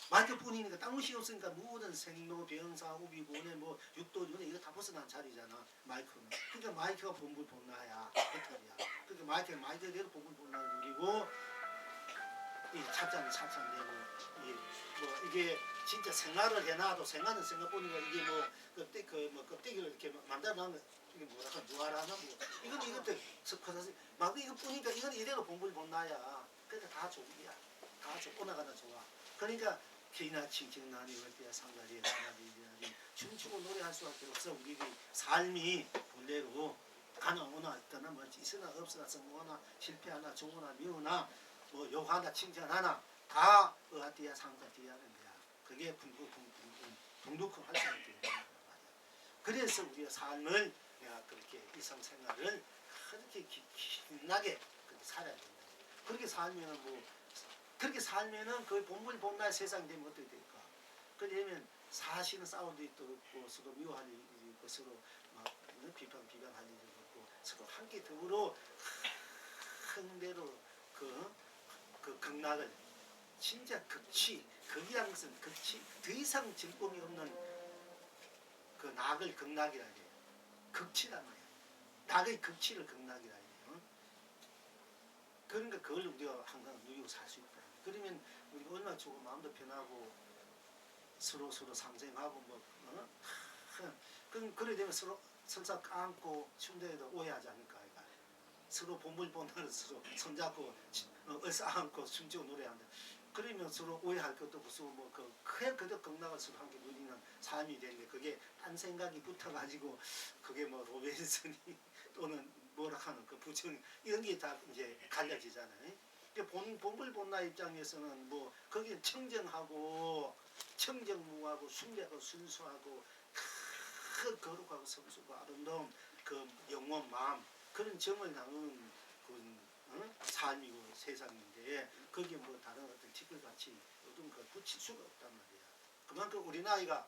마이크뿐이니까 딴 것이 없으니까 모든 생로 병사 우비 고뇌 뭐 육도 윤회 이거 다 벗어난 자리잖아. 마이크는. 그러니까 마이크가 본불 본나야 해탈이야. 그러니까 마이크는 마이크대로 본불 본나 누리고 이 찹잔은 찹잔되고 이게 진짜 생활을 해놔도 생활은 생각보니까 이게 뭐 껍데기를 이렇게 만들어놓으면 이게 뭐랄까 누아라나 뭐 이것도 스쿼트 막 이거 뿌니까 이건 이대로 본불 본나야. 그러니까 다 좋이야. 다 좋고 나가다 좋아. 그러니까 기나 칭칭나니 월대야 상가리에 나나비리나니 춤추고 노래할 수밖에 없어. 우리 삶이 본래로 가나오나 있거나 뭐 있으나 없으나 성공하나 실패하나 좋으나 미우나 뭐 욕하나 칭찬하나 다 어디야 상가디야 하는 거야. 그게 풍두큰 할 수밖에 없는 거야. 그래서 우리가 삶을 내가 그렇게 일상생활을 그렇게 신나게 그렇게 살아야 된다. 그렇게 살면은 뭐 그렇게 살면은 그 본불본나의 세상이 되면 어떻게 될까? 그러면 사실은 싸울 일도 없고 서로 미워할 일이 있고 서로 막 비판할 일도 없고 서로 함께 더불어 흥대로 그 극락을 진짜 극치 극이라는 것은 극치 더 이상 증범이 없는 그 낙을 극락이라 해요. 극치란 말이에요. 낙의 극치를 극락이라 해요. 그러니까 그걸 우리가 항상 누리고 살 수 있다. 그러면 우리가 얼마나 좋고 마음도 편하고 서로 상생하고 뭐 그럼 그래 되면 서로 설사 안고 춤대에도 오해하지 않을까 이가 서로 본불본나를 서로 손잡고 안고 춤추고 노래한다. 그러면 서로 오해할 것도 없고 서로 뭐그 그냥 그저 극락을 서로 함께 누리는 삶이 되는데 그게 딴 생각이 붙어가지고 그게 뭐 로벤슨이 또는 뭐라 하는 그 부정 이런 게 다 이제 갈라지잖아요. 본불본나 입장에서는 뭐 거기 청정하고 청정무하고 순례하고 순수하고 거룩하고 성수고 아름다운 그 영원 마음 그런 정을 나누는 그 삶이고 세상인데 거기에 뭐 다른 어떤 티끌같이 어떤 걸 붙일 수가 없단 말이야. 그만큼 우리 나이가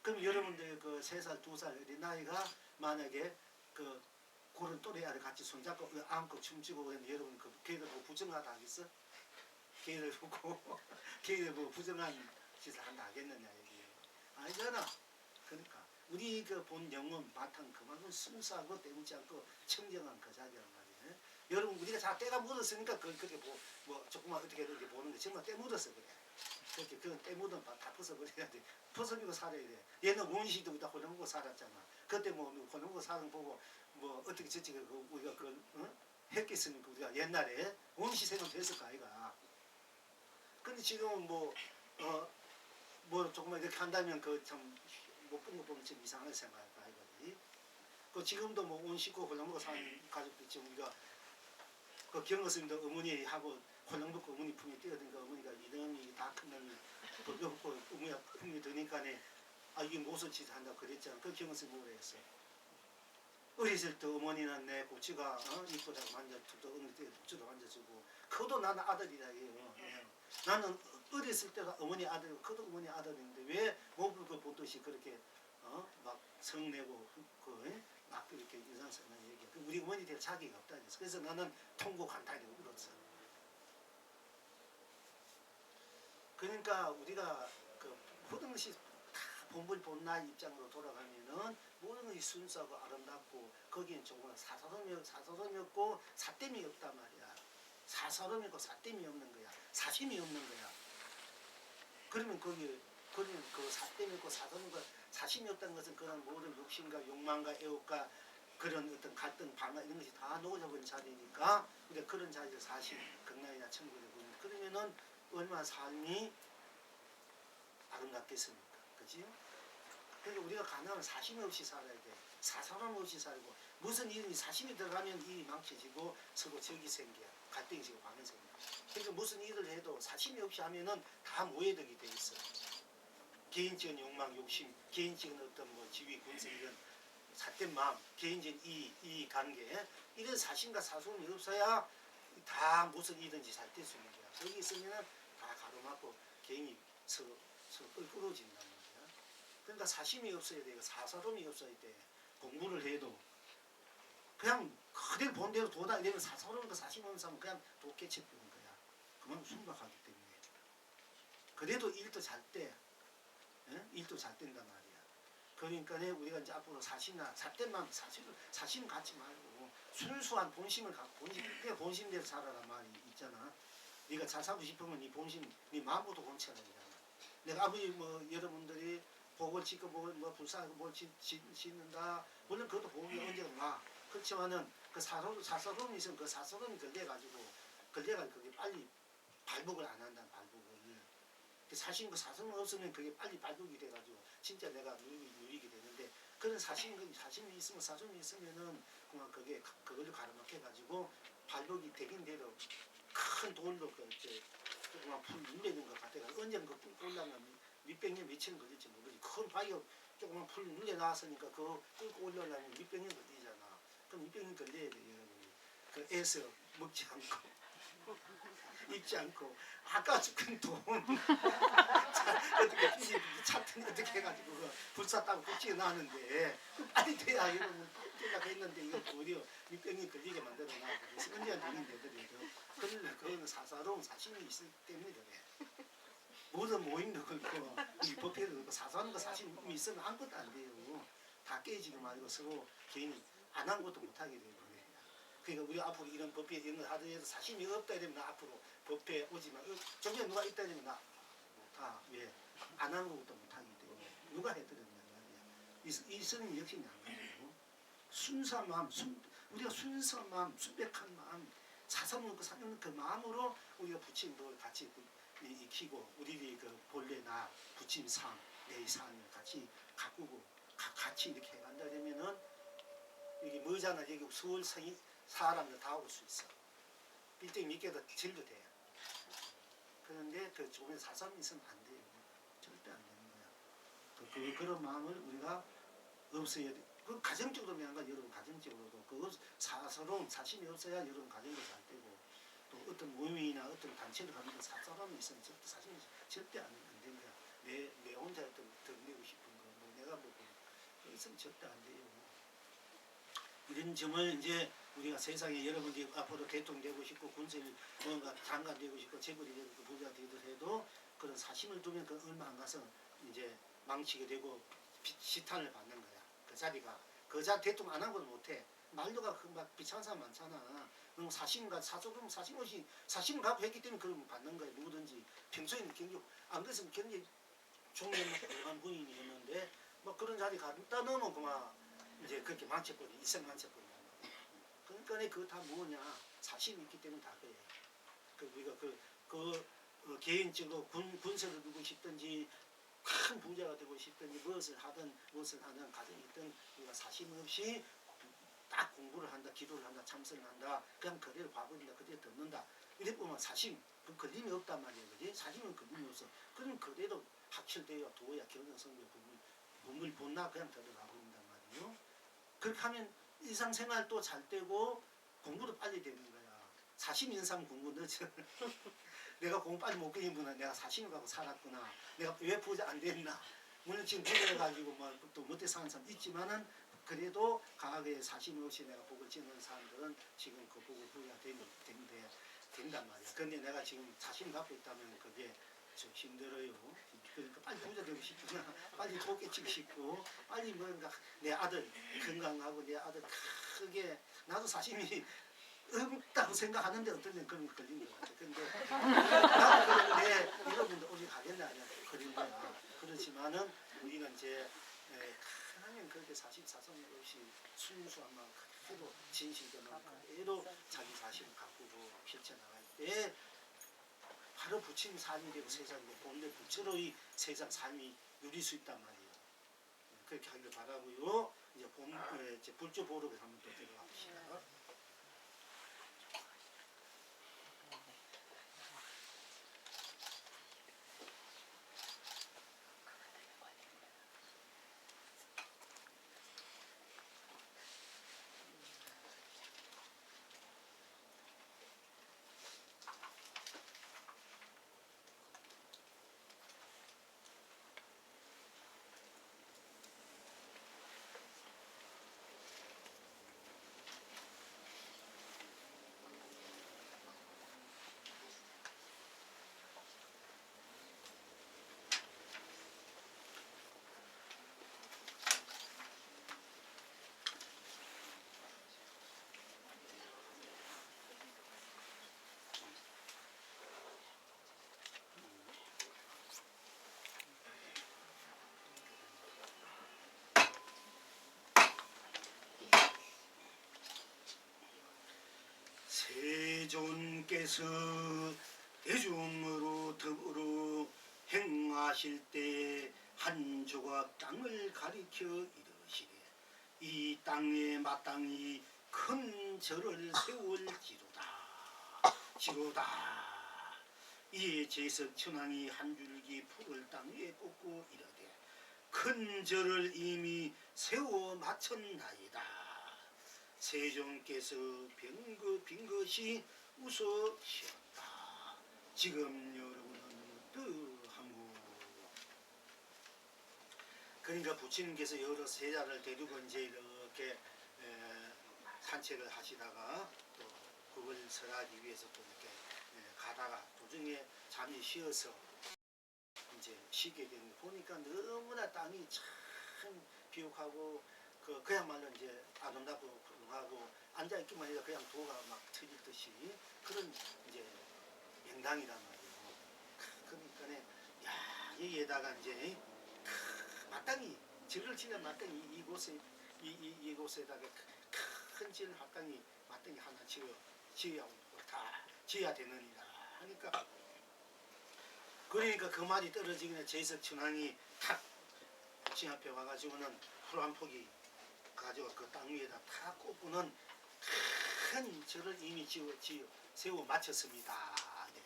그럼 여러분들 그 3살 2살 어린 나이가 만약에 그 그런 또래를 같이 손잡고 안고 춤추고 그러면 여러분 그 걔들 보고 부정하다 하겠어? 걔들 보고 걔들 보고 부정한 짓을 한다 하겠느냐 얘기예요. 아니잖아. 그러니까 우리 그 본 영혼 바탕 그만큼 순수하고 때묻지 않고 청정한 그 자기란 말이에요. 여러분 우리가 다 때가 묻었으니까 그걸 그렇게 뭐 조금만 어떻게 이렇게 보는 게 정말 때 묻었어 그래. 그렇게 그건 때 묻은 다 벗어버려야 돼. 벗어버리고 살아야 돼. 얘는 원시도 다 혼용하고 살았잖아. 그때 뭐 혼용하고 사는 보고 뭐 어떻게 저쪽에 우리가 했겠습니까? 우리가 옛날에 원시 생활 됐을까 아이가. 근데 지금은 뭐 조금만 이렇게 한다면 그 참 못 본 거 보면 좀 이상하게 생각할까 아이거든. 그 지금도 뭐 온식고 홀랑먹고 사는 가족도 있지 우리가 그 경었습니다. 어머니하고 홀랑먹고 어머니 품에 뛰어든가 어머니가 이놈이 다 큰 놈이 벗겨먹고 어머니가 품에 드니까네 아 이게 무슨 짓을 한다고 그랬잖아. 그 경었을 뭐라 했어. 어렸을 때 어머니는 내 고치가 이쁘다고 만져주고 어느 때 고치도 만져주고 그도 나는 아들이라 해요. 나는 어렸을 때가 어머니 아들이고 그도 어머니 아들인데 왜 몸을 그 보듯이 그렇게 막 성내고 막 그렇게 인상쓰는 얘기. 우리 어머니 될 자기가 없다 그랬어. 그래서 나는 통곡 한탄이고 울었어. 그러니까 우리가 그 모든 것이 다 본불본나 입장으로 돌아가면은 모든 것이 순수하고 아름답고 거기엔 조금 사사로미 없고 사땜이 없단 말이야. 사사로미 없고 사땜이 없는 거야. 사심이 없는 거야. 그러면 그러면 그 사땜이 있고 사사로미 없고 사심이 없다는 것은 그런 모든 욕심과 욕망과 애욕과 그런 어떤 갈등, 방화 이런 것이 다 녹아져버린 자리니까 근데 그런 자리에서 사실 극락이나 천국에 보면 그러면은 얼마나 삶이 아름답겠습니까? 그지요? 그러니까 우리가 가능하면 사심 없이 살아야 돼. 사사람 없이 살고 무슨 일이 사심이 들어가면 일이 망쳐지고 서로 적이 생겨. 갈등이 생기고 방해가 생겨. 그러니까 무슨 일을 해도 사심이 없이 하면은 다 모해덕이 돼 있어. 개인적인 욕망, 욕심, 개인적인 어떤 뭐 지위, 권세 이런 삿된 마음, 개인적인 이 관계 이런 사심과 사소함이 없어야 다 무슨 일든지 잘 될 수 있는 거야. 거기 있으면은 다 가로막고 개인이 서로 끌끌어진단 말이야. 그러니까 사심이 없어야 돼. 사사로움이 없어야 돼. 공부를 해도 그냥 그대로 본 대로 도다 이러면 사사로운 거 사심 없는 사람은 그냥 도깨치 뿌는 거야. 그만큼 순박하기 때문에. 그래도 일도 잘 돼. 일도 잘 된단 말이야. 그러니까 우리가 이제 앞으로 사심이나 삿된 사심 갖지 말고 순수한 본심을 갖고 그냥 본심대로 살아라 말이 있잖아. 네가 잘 살고 싶으면 네 본심, 네 마음부터 본체가 되잖아. 내가 아버지 뭐 여러분들이 복을 짓고 뭐 불쌍하고 뭘 짓는다. 물론 그것도 복이 언제가 와. 그렇지만은 그 사사로움이 있으면 그 사사로움이 걸려가지고 그게 빨리 발복을 안 한다는 발복을. 사심 사사로움 없으면 그게 빨리 발복이 돼가지고 진짜 내가 누리게 되는데 그런 사심이 있으면 사사로움이 있으면은 그만 그걸로 가로막혀가지고 발복이 되긴 대로 큰 돌로 그만 풀 눌리는 것 같아가 언젠가 그 꿀 올라면 몇백 년 며칠 걸릴지 모르지 큰 바위가 조그만 풀 물려놨으니까 그거 끌고 올라가면 밑병이 걸리잖아. 그럼 밑병이 걸려야 돼 여러분이. 그 애서 먹지 않고 입지 않고 아까 죽은 돈 어떻게 피지 찾더니 어떻게 해가지고 그 불사 따고 껍질이 나는데 빨리 돼야 여러분 껍질라고 했는데 이거 도리어 밑병이 걸리게 만들어놔. 그래서 언제나 돈이 되더라도 그거는 사사로운 사심이 있기 때문에 그래. 모든 모임도 그렇고 이 법회도 그렇고 사사로운 사심이 있으면 아무것도 안 돼요. 다 깨지고 말고 서로 개인이 안 한 것도 못하게 되고. 그러니까 우리 앞으로 이런 법회 이런 걸 하더라도 사심이 없다 이러면 나 앞으로 법회 오지만 저기에 누가 있다 이러면 나 다 왜 안 하는 것도 못하기 때문에 누가 해드렸냐 말이야. 이 스님 역시 안 가지고 순수한 마음, 우리가 순수한 마음, 순백한 마음, 사사놓고 사는 그 마음으로 우리가 부처님을 같이 익히고 우리들이 그 본래 나 부처님 상, 내 상을 같이 가꾸고 같이 이렇게 해간다 그러면은 이게 뭐잖아. 여기 서울 성이 사람들 다 올 수 있어. 빌딩 몇 개도 질도 돼. 그런데 그 주변에 사람이 있으면 안 돼요. 절대 안 되는 거야. 그런 마음을 우리가 없어야 돼. 그 가정적으로 미안한 건 여러분 가정적으로도 그거 사사로운 사심이 없어야 여러분 가정도 잘 되고 또 어떤 모임이나 어떤 단체를 가면 사사로움이 있으면 절대 사심이 절대 안 되는 거야. 내 혼자 어떤 덕내고 싶은 거, 뭐 내가 뭐 그거 있으면 절대 안 돼요. 이런 점을 이제 우리가 세상에 여러분들이 앞으로 대통령 되고 싶고 군수를 뭔가 장관 되고 싶고 재벌이 되고 부자 되더라도 그런 사심을 두면 그 얼마 안 가서 이제 망치게 되고 시탄을 받는 거야. 그 자리가 그 대통령 안 한 건 못해. 말도가 막 비참한 사람 많잖아. 그럼 사심과 사소금 사심 없이 사심을 갖고 했기 때문에 그걸 받는 거야. 누구든지 평소에는 굉장히 안 그랬으면 굉장히 종류한 분이었는데 뭐 그런 자리 갖다 넣으면 그만 이제 그렇게 망쳐버리 일생 망쳐버린단 말이야. 그러니까 그거 다 뭐냐 사심이 있기 때문에 다 그래. 우리가 개인적으로 군세를 두고 싶든지 큰 부자가 되고 싶든지 무엇을 하든 가정이 있든 우리가 사심 없이 딱 공부를 한다, 기도를 한다, 참선을 한다, 그냥 그대로 봐버린다, 그대로 듣는다. 이래 보면 사심, 그 걸림이 없단 말이야, 그지? 사심은 걸림이 없어. 그럼 그대로 학철되어 도야 경영성교 본물 본나 그냥 들어가 버린단 말이에요. 그렇게 하면 일상생활도 잘 되고 공부도 빨리 되는 거야. 사심 있는 사람 공부 늦어. 내가 공부 빨리 못 끊이구나. 내가 사심을 갖고 살았구나. 내가 왜 부자 안 됐나. 물론 지금 부자해가지고 또 못해 사는 사람 있지만은 그래도 강하게 사심 없이 내가 복을 짓는 사람들은 지금 그 복을 부자 된단 말이야. 근데 내가 지금 사심 갖고 있다면 그게 좀 힘들어요. 그러니까 빨리 부자 되고 싶구나. 빨리 돈 깨치고 싶고 빨리 뭔가 내 아들 건강하고 내 아들 크게 나도 사심이 없다고 생각하는데 어떤 데 그런 거 걸린 것 같아. 근데 나도 그런데 여러분들 어디 가겠나 아니야 걸린 거야. 그렇지만은 우리는 이제 하면 그렇게 사심 없이 순수한 마음 그대로 진실된 마음 그대로 자기 자신을 가꾸고 펼쳐나갈 때 바로 부처님 삶이 되고 세상이 되고 본래 부처로의 세상 삶이 누릴 수 있단 말이에요. 그렇게 하길 바라고요. 이제 불조 보록에 한번 또 들어가 봅시다. 세존께서 대중으로 더불어 행하실 때 한 조각 땅을 가리켜 이르시되 이 땅에 마땅히 큰 절을 세울지로다. 이에 제석 천왕이 한 줄기 풀을 땅 위에 꽂고 이르되 큰 절을 이미 세워 마쳤나이다. 세종께서 빈 것이 웃으셨다. 지금 여러분은 어떠한고? 그러니까 부처님께서 여러 세자를 데리고 이제 이렇게 산책을 하시다가 또 그걸 설하기 위해서 또 이렇게 가다가 도중에 잠시 쉬어서 이제 쉬게 되는 거 보니까 너무나 땅이 참 비옥하고 그야말로 이제 아름답고 하고 앉아 있기만 해도 그냥 도가 막 터질 듯이 그런 이제 명당이란 말이에요. 그러니까 야 여기에다가 이제 마땅히 절을 지는 마땅히 이곳에다가 큰 절 마땅히 하나 지어야 되느니라 하니까 그러니까 그 말이 떨어지기는 제석천왕이 탁 부처 앞에 와가지고는 풀 한 포기 가지고 그 땅 위에다 탁 꼽고는 큰 절을 이미 세워 마쳤습니다. 네.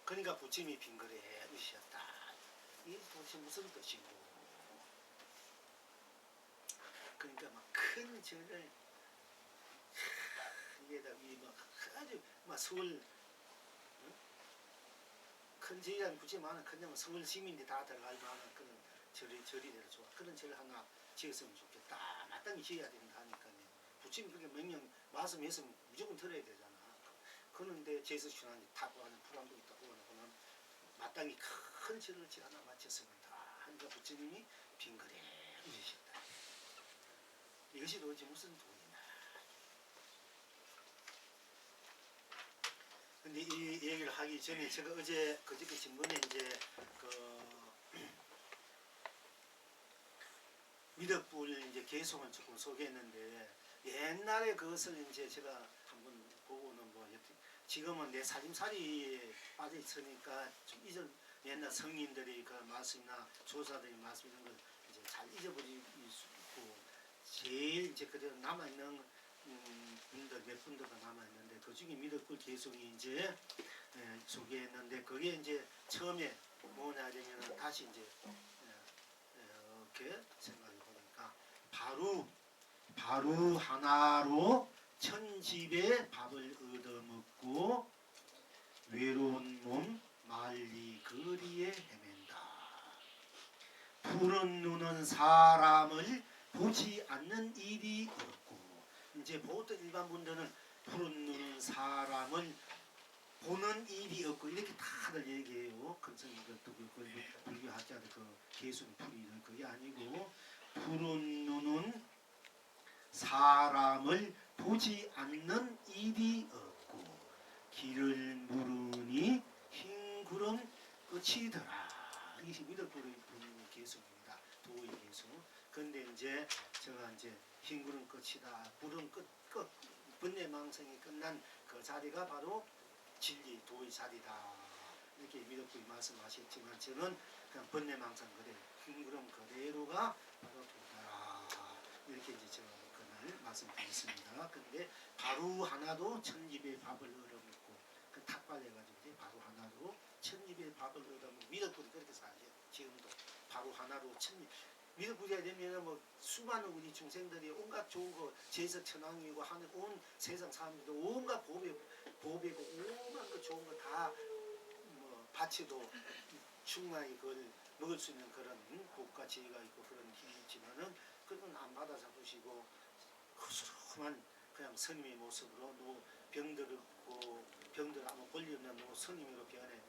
그러니까 부처님이 빙그레 으셨다. 이게 도대체 무슨 뜻이고? 그러니까 막 큰 절을 이게다 아주 막 서울 큰 절이라는 부처님은 그냥 서울 시민들이 다 들어갈 만한 그런 절이 되려 좋아. 그런 절 하나 지었으면 좋겠다. 마땅히 지어야 된다 하니까요. 부처님 그렇게 명령 말씀했으면 무조건 들어야 되잖아. 그런데 제석천왕이 타고 하는 불안도 있다고 하는 마땅히 큰 절을 하나 마쳤습니다. 하니까 부처님이 빙그레 해주셨다. 이것이 도대체 무슨 돈이냐. 근데 이 얘기를 하기 전에 제가 그저께 신문에 이제 미륵불 이제 개송을 조금 소개했는데 옛날에 그것을 이제 제가 한번 보고는 뭐 지금은 내 살림살이에 빠져 있으니까 좀 옛날 성인들이 그 말씀이나 조사들이 말씀 이런 걸 이제 잘 잊어버리고 제일 이제 그대로 남아 있는 분들 몇 분들가 남아 있는데 그 중에 미륵불 개송이 이제 소개했는데 그게 이제 처음에 뭐냐 하면 다시 이제 이렇게 생각해 보니까 바로 하나로 천집에 밥을 얻어먹고 외로운 몸 말리 거리에 헤맨다. 푸른 눈은 사람을 보지 않는 일이 없고 이제 보통 일반 분들은 푸른 눈은 사람을 보는 일이 없고 이렇게 다들 얘기해요. 근성 이것도 그렇고 불교학자들 그 개순 풀이는 그게 아니고 푸른 눈은 사람을 보지 않는 일이 없고 길을 물으니 흰 구름 끝이더라. 이것이 미륵불의 개송입니다. 도의 개송. 근데 이제 제가 이제 흰 구름 끝이다. 구름 끝 번뇌망상이 끝난 그 자리가 바로 진리 도의 자리다. 이렇게 미륵불이 말씀하셨지만 저는 그냥 번뇌망상 그대로 흰 구름 그대로가 바로 도다. 이렇게 이제 제가 그날 말씀드렸습니다. 근데 바로 하나도 천집에 밥을 얻어먹고 그 탁발해가지고 바로 하나로 천집에 밥을 얻어먹고 미륵불이 그렇게 사죠. 지금도 바로 하나로 천집 미륵불이 되면 뭐 수많은 우리 중생들이 온갖 좋은 거 제석천왕이고 하는 온 세상 사람들도 온갖 보배고 온갖 그 좋은 거 다 뭐 바치도 충만히 그걸 먹을 수 있는 그런 복과 지혜가 있고 그런 힘이 있지만은 그건 안 받아 잡으시고 허술한 그냥 스님의 모습으로 병들 없고 병들 아무 권리 없는 스님으로 변해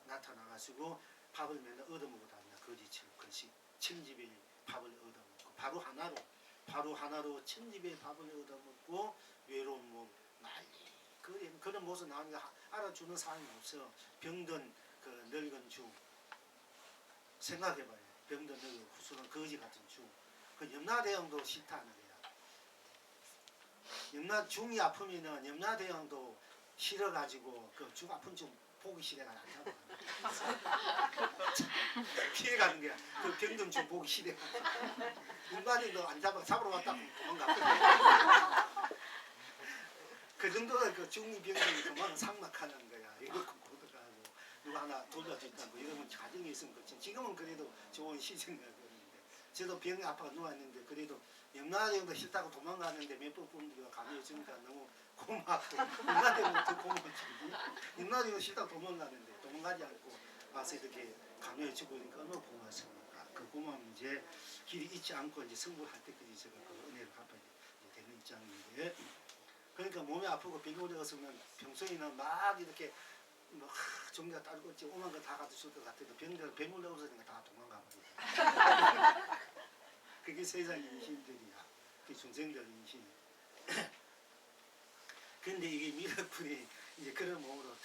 나타나가지고 밥을 맨날 얻어먹고 다닌다. 거지처럼 글씨 천집에 밥을 얻어먹고 바로 하나로 천집에 밥을 얻어먹고 외로운 몸 말리 그런 모습 나오니까 알아주는 사람이 없어. 병든 그 늙은 중 생각해봐요. 병든 늙은 후술한 거지 같은 중 그 염라대왕도 싫다는 거야. 중이 아프면은 염라대왕도 싫어가지고 그 중 아픈 중 보기 싫어가 안 잡아. 피해가는 거야. 그 병든 중 보기 싫어. 일반인도 안 잡으러 왔다 도망가. 그 정도가 그 중이 병든이 그만 상막하는 거야. 이거 고독하고 누가 하나 돌려줬다고 이러면 가정이 있으면 그렇지. 지금은 그래도 좋은 시즌이야. 저도 병에 아파가 누워있는데 그래도 염라대공도 싫다고 도망가는데 몇 번 분들이 감해주니까 너무 고맙고 염라대공도 더 고맙지. 염라대공도 싫다고 도망가는데 도망가지 않고 와서 이렇게 감해주고 그러니까 너무 고맙습니다. 그 고마움 이제 길이 잊지 않고 이제 승부할 때까지 제가 그 은혜를 갚아야 되는 입장인데 그러니까 몸이 아프고 병이 오래갔으면 평소에는 막 이렇게 뭐 종자 딸고 있지 오만 거 다 가졌을 것 같아도 병들 뱀을 넣어서니까 다 도망가 버리고 그게 세상 인신들이야. 그게 중생들 인신. 근데 이게 미륵불이 이제 그런 몸으로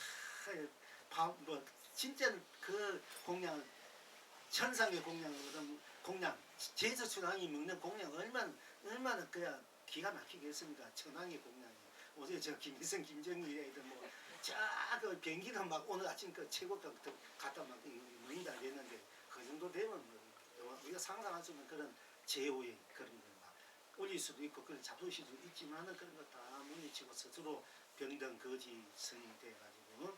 다뭐 진짜 그 공양 천상의 공양 제주천왕이 먹는 공양 얼마나 그야 기가 막히겠습니까? 천왕의 공양이. 어제 저 김일성 김정일 애들 뭐자그 비행기도 막 오늘 아침 그 최고급 갖다 막 먹는다 했는데 그 정도 되면 뭐 우리가 상상할 수 없는 그런 제후의 그런 걸 막 올릴 수도 있고 그걸 잡수실 수도 있지만은 그런 거 다 물리치고 스스로 병든 거지 스님이 돼가지고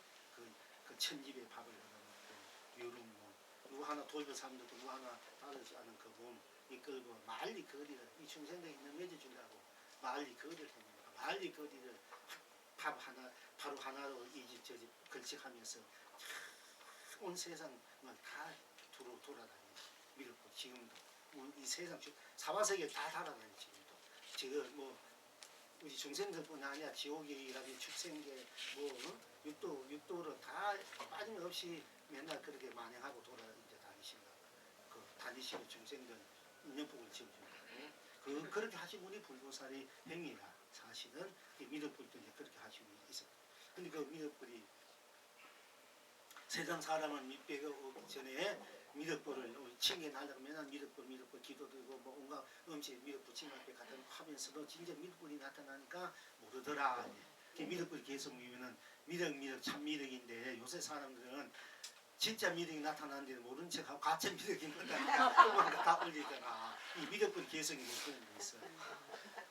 그 천집의 밥을 얻어먹고 요런 몸 누구 하나 돌볼 사람도 누구 하나 따르지 않은 그 몸 이끌고 말리 거리를 이 중생들이 넘겨준다고 말리 거리를 합니다. 말리 거리를 밥 하나 바로 하나로 이 집 저 집 걸치하면서 온 세상을 다 돌아다니는 미륵불 지금도 이 세상 사바세계 다 달아다니 지금도 지금 뭐 우리 중생들뿐 아니라 지옥이라든지 축생계 뭐 육도로 다 빠짐없이 맨날 그렇게 만행하고 이제 다니시는 중생들 인연복을 지어준다고 그렇게 하신 분이 불보살의 행위라 사실은 미륵불도 이제 그렇게 하시고 있어요. 근데 그 미륵불이 세상 사람은 밑배가 오기 전에 미륵불을 챙겨나려고 맨날 미륵불 기도드리고 뭐 온갖 음식 미륵불 칭합에 갖다 하면서도 진짜 미륵불이 나타나니까 모르더라. 미륵불이 계속 모이면은 미륵 참 미륵인데 요새 사람들은 진짜 미륵이 나타나는데 모른 척하고 가짜 미륵이 나타나니까 다 올리잖아. 이 미륵불이 개성이 뭐 그런 게 있어.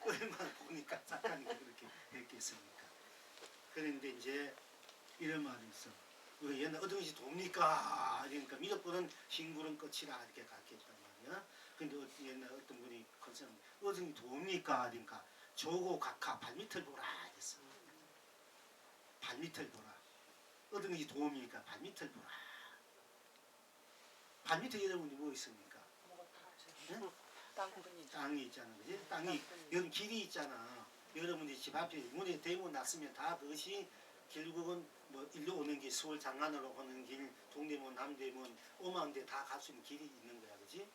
얼마나 보니까 사탄이 그렇게 했겠습니까. 그런데 이제 이런 말이 있어. 옛날 어떤 것이 돕니까? 그러니까 미륵불은 흰구름 끝이라 이렇게 갔겠단 말이야. 근데 옛날 어떤 분이 글쎄 어떤 게 돕니까? 그러니까 조고 각하 발밑을 보라 했어. 발밑을 보라. 어떤 것이 도움이니까 발밑을 보라. 발밑에 여러분이 뭐 있습니까? 응? 땅이 있잖아, 그지? 땅이 여기 길이 있잖아. 여러분이 집 앞에 문에 대문 났으면 다 그것이 결국은 뭐 일로 오는 길, 서울 장안으로 오는 길, 동대문, 남대문, 오만대 다 갈 수 있는 길이 있는 거야, 그지?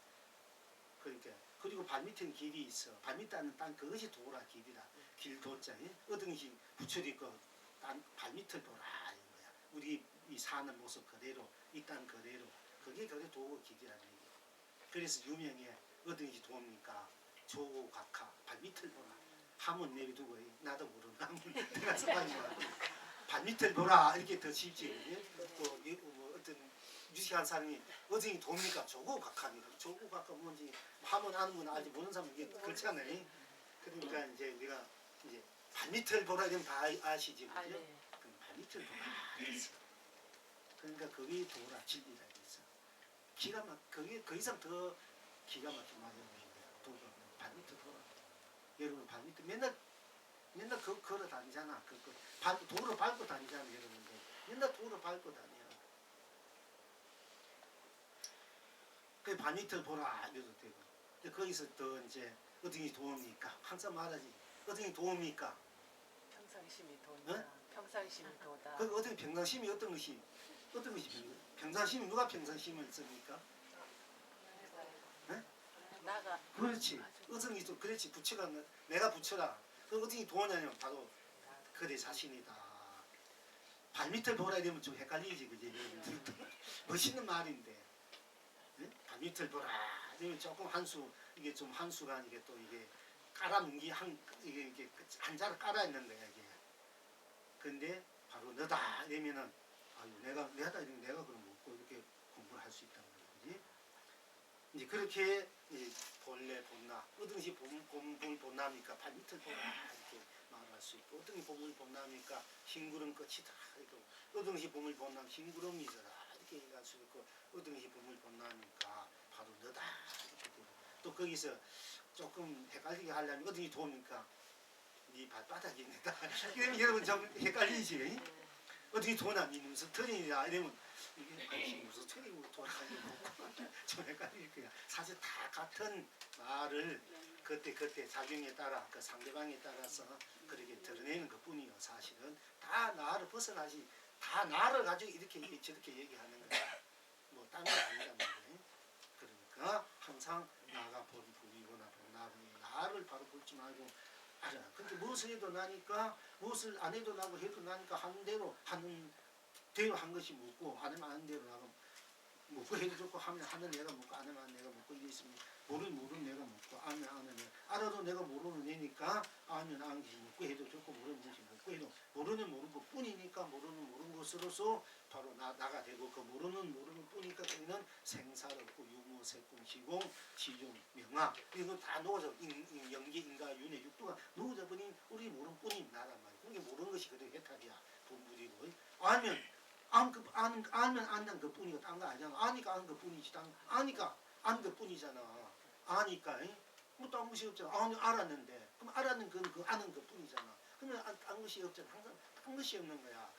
그러니까 그리고 발밑에는 길이 있어. 발밑에는 땅 그것이 도라 길이라. 길 도자. 어떤 것이 붙여있고 발밑을 보라 이런 거야. 우리 이 사는 모습 그대로, 이 땅 그대로. 그게 도고 길이라는 얘기야. 그래서 유명해. 어떤 것이 도입니까? 조고 각하 발밑을 보라. 함은 내비두고 나도 모르는 함은 내가 써가지고 발밑을 보라 이렇게 더 쉽지. 뭐 어떤 유식한 사람이 어정이 돕니까? 조고 각하니까. 조고 각하 뭔지 함은 아는 건 알지 모르는 사람은 이게 그렇잖아요. 그러니까 이제 우리가 이제 발밑을 보라 이러면 다 아시지, 그죠? 그럼 발밑을 보라 그랬어. 그러니까 거기 도라 진리라 그랬어. 기가 막 그게 그 이상 더 기가 막히게 말해 보시는 거야. 도가 발밑을 보라. 여러분 발밑을 맨날 걸어 다니잖아. 도로 밟고 다니잖아, 여러분들. 맨날 도로 밟고 다녀. 그 발밑을 보라 이래도 되고. 근데 거기서 또 이제 어떤 게 도움이니까 항상 말하지. 어떤 게 도움이니까. 평상심이 도다. 응? 평상심이 도다. 그 어떻게 평상심이 어떤 것이 평상심이 누가 평상심을 씁니까? 네? 나가. 그렇지. 어성이 또 그렇지. 부처가 내가 부처라. 그 어떻게 도냐면 바로 그대 자신이다. 발밑을 보라 이러면 좀 헷갈리지, 그지? 멋있는 말인데. 네? 발밑을 보라. 이러면 조금 이게 좀 한수가 이게 또 이게 깔아뭉기 이게 한자를 깔아 있는 거야 이게. 근데 바로 너다 이러면은 아유 내가 이러면 내가 그럼 먹고 이렇게 공부를 할 수 있다는 거지. 이제 그렇게 이제 본래 본나 어떤 것이 본물 본나니까 발밑을 보라 이렇게 말할 수 있고 어떤 게 본물 본나니까 흰구름 끝이다 이거 어떤 것이 본물 본나 흰구름이더라 이렇게 얘기할 수 있고 어떤 것이 본물 본나니까 바로 너다 이렇게 되고 또 거기서 조금 헷갈리게 하려면 어떻게 돕니까? 네 발바닥이 있다. 그러면 여러분 좀 헷갈리지? 어떻게 도나? 네 무슨 털이냐? 이러면 이게 무슨 털이고 돌아가는 거고 좀 헷갈릴 거야. 사실 다 같은 말을 그때 작용에 따라 그 상대방에 따라서 그렇게 드러내는 것뿐이요. 사실은 다 나를 벗어나지 다 나를 가지고 이렇게 저렇게 얘기하는 거야. 뭐 딴 거 아니란 말이에요. 그러니까 항상 나가 보이거나 나를 바로 볼지 말고 알아. 근데 무엇을 해도 나니까 무엇을 안 해도 나고 해도 나니까 하는 대로 한 것이 묻고 안 하면 하는 대로 나가 먹고 해도 좋고 하면 하는 내가 먹고 안 하면 내가 먹고 이래 있으면 모르는 내가 먹고 알면 아는 내가 알아도 내가 모르는 애니까 알면 아는 것이 먹고 해도 좋고 모르는 것이 먹고 해도 모르는 것뿐이니까 모르는 것으로서 바로 나가 되고 그 모르는 뿐이니까 그는 생사롭고 유무 색공 시공 시종 명화 이거 다 녹아서 연기 인가 윤회 육도가 녹아져 버린 우리 모르는 뿐인 나란 말이야. 그게 모르는 것이 그대로 해탈이야. 본분이고 알면 알면 안다는 것 뿐이고 딴 거 아니잖아. 아니까 아는 것 뿐이지. 아니까 아는 것 뿐이잖아. 아니까 뭐 딴 것이 없잖아. 알았는데 그럼 알았는 건 그 아는 것 뿐이잖아. 그러면 딴 것이 없잖아. 항상 딴 것이 없는 거야.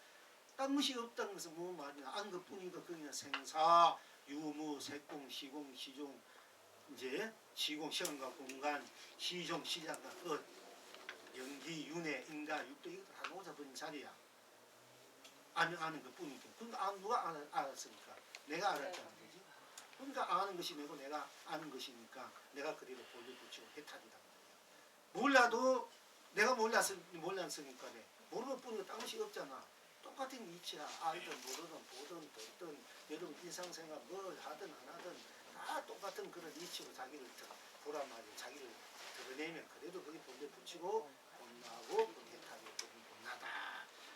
딴 것이 없다는 것은 뭐 말이야. 아는 것 뿐이니까 그냥 생사 유무 색공 시공 시종 이제 시공 시간과 공간 시종 시작과 끝 연기 윤회 인가 육도 이거 다 놓아버린 자리야. 아는 것 뿐이니까. 그러니까 누가 알았으니까? 내가 알았다는 거지. 그러니까 아는 것이 내가 아는 것이니까 내가 그대로 본래 붙이고 해탈이란 말이야. 몰라도 내가 몰랐으니까 모르는 뿐이고 딴 것이 없잖아. 똑같은 이치야. 알든 모르든 보든 듣든 여러분 일상생활 뭘 하든 안 하든 다 똑같은 그런 이치로 자기를 보란 말이야. 자기를 드러내면 그래도 거기 본래 붙이고 본나고 해탈이 본나다.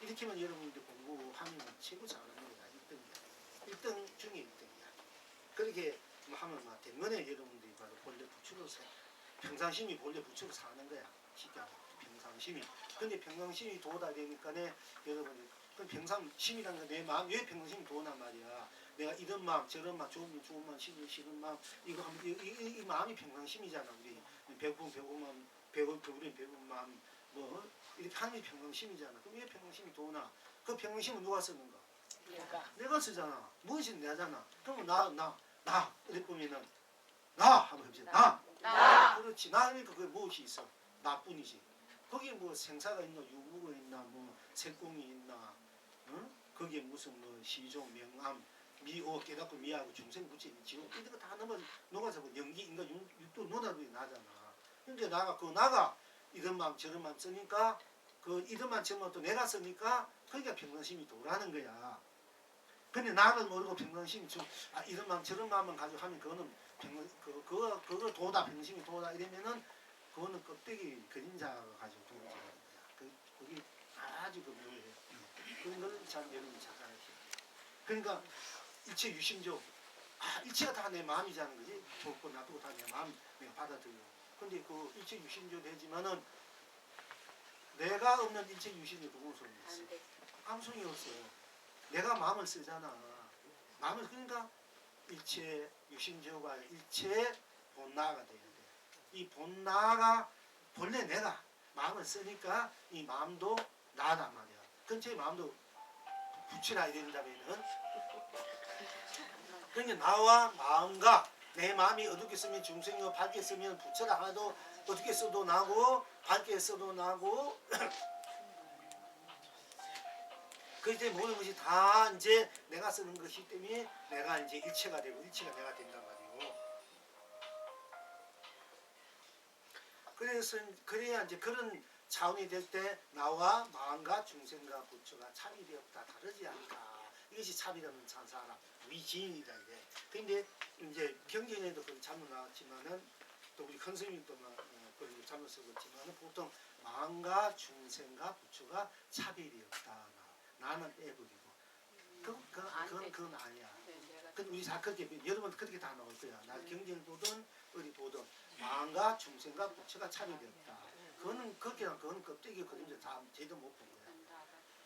이렇게만 여러분들 공부하면 최고 잘하는 거야. 1등이야. 1등 중에 1등이야. 그렇게 하면 대면에 여러분들이 바로 본래 부추로 평상심이 본래 부추로 사는 거야. 쉽게 하면 평상심이. 근데 평상심이 도다 되니까네 여러분들 그 평상심이라는 건 내 마음 왜 평상심이 도난 말이야. 내가 이런 마음 저런 마음 좋은 마음 싫은 마음 이거 하면 이 마음이 평상심이잖아. 우리 배고픈 마음 뭐 이렇게 하는 게 평상심이잖아. 그럼 왜 평상심이 도나? 그 평상심은 누가 쓰는 거? 내가 쓰잖아. 무엇이 내잖아. 그러면 나 이렇게 보면은 나 하면 해보지. 나. 그렇지. 나니까 그게 무엇이 있어? 나뿐이지. 거기에 뭐 생사가 있나 유무가 있나 뭐 색공이 있나 응? 거기에 무슨 뭐 시종 명암 미오 깨닫고 미하고 중생 부치 지금 이런 거 다 녹아서 뭐 연기 인가 육도 논하는 나잖아. 근데 나가 이런 마음 저런 마음 쓰니까 그 이런 마음 저런 마음 또 내가 쓰니까 그러니까 평상심이 도라는 거야. 근데 나를 모르고 평상심이 이런 마음 저런 마음만 가지고 하면 그거는 그거 도다 평상심이 도다 이러면은 그거는 껍데기 그림자가 가지고 도는 거야. 그게 아주 묘해. 그런 걸 잘 여러분이 잘 알아야 돼. 그러니까 일체 유심조. 일체가 다 내 마음이자는 거지. 좋고 나쁘고 다 내 마음 내가 받아들여. 근데 그 일체 유심조 되지만은 내가 없는 일체 유심이 무슨 소용이 있어? 아무 소용이 없어. 내가 마음을 쓰잖아. 마음을 그러니까 일체 유심조가 일체 본나가 돼야 돼. 이 본나가 본래 내가 마음을 쓰니까 이 마음도 나단 말이야. 근처에 마음도 붙이라 이런다면은 그러니까 나와 마음과 내 마음이 어둡게 쓰면 중생이고 밝게 쓰면 붙여라 하도 어둡게 써도 나고 밝게 써도 나고 그때 모든 것이 다 이제 내가 쓰는 것이기 때문에 내가 이제 일체가 되고 일체가 내가 된단 말이고. 그래서 그래야 이제 그런 차원이 될 때 나와 마음과 중생과 부처가 차별이 없다 다르지 않다. 이것이 차별없는 사람 위지인이다 이래. 근데 이제 경전에도 그런 자문 나왔지만은 또 우리 큰 스님도 그런 자문 쓰고 있지만은 보통 마음과 중생과 부처가 차별이 없다. 나는 빼버리고. 그건 아니야. 우리 다 그렇게 여러분 그렇게 다 나올 거야. 나 경전을 보든 어디 보든 마음과 중생과 부처가 차별이 없다. 그거는 껍데기 그림자 다 제대로 못 본 거야.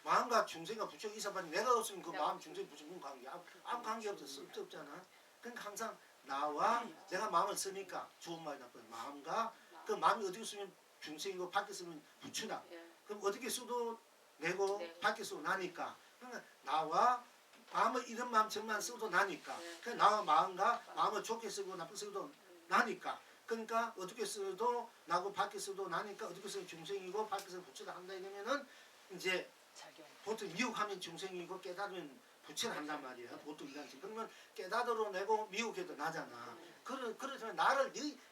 마음과 중생과 부처가 있어봐야 내가 없으면 그 마음 중생 부처 무슨 관계 아무 관계 없잖아. 그러니까 항상 나와 내가 마음을 쓰니까 좋은 말이 나쁜 마음과 그 마음이 어디에 쓰면 중생이고 밖에 쓰면 부추다. 그럼 어떻게 써도 내고 네. 밖에 써도 나니까. 그러니까 나와 마음을 이런 마음 정만 써도 나니까. 그 나와 마음과 마음을 좋게 쓰고 나쁘게 써도 나니까. 그러니까 어떻게 써도 나고 밖에 써도 나니까 어떻게 써도 중생이고 밖에 써도 부처다 한다 이러면은 이제 자견. 보통 미혹하면 중생이고 깨달으면 부처를 한단 말이에요. 보통 인간지. 그러면 깨닫으러 내고 미혹해도 나잖아. 그러지만 나를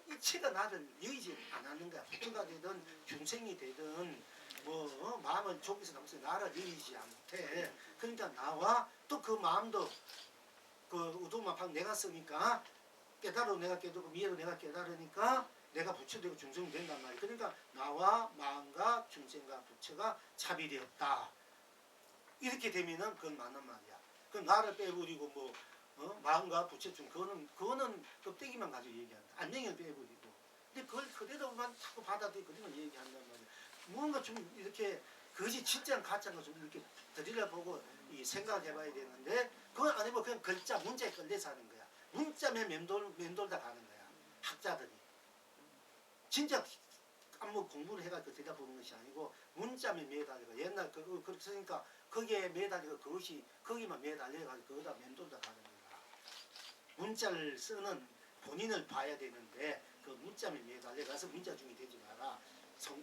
이체가 나를 여의지 않았는 거야. 부처가 되든 중생이 되든 뭐 마음은 좋게서 나면서 나를 여의지 않대. 그러니까 나와 또 그 마음도 그 우두마팡 내가 쓰니까 깨달으러 내가 깨닫고 미해로 내가 깨달으니까 내가 부처되고 중생이 된단 말이야. 그러니까 나와 마음과 중생과 부처가 차비되었다. 이렇게 되면은 그건 맞는 말이야. 그 나를 빼버리고 뭐 마음과 부처 중 그거는 껍데기만 가지고 얘기한다. 안녕을 빼버리고. 근데 그걸 그대로만 자꾸 받아들이고 그대로 얘기한단 말이야. 뭔가 좀 이렇게 그것이 진짜는 가짜인가 좀 이렇게 들여다보고 이 생각해봐야 되는데 그건 아니고 그냥 글자 문자에 끌려서 하는 거야. 문자면 맴돌다 가는 거야. 학자들이. 진짜 한번 공부를 해가지고 들여다보는 것이 아니고 문자면 매달리고 옛날 그렇게 쓰니까 거기에 매달리고 그것이 거기만 매달려가지고 거기다 맴돌다 가는 거야. 문자를 쓰는 본인을 봐야 되는데 그 문자면 매달려가서 문자중이 되지 마라.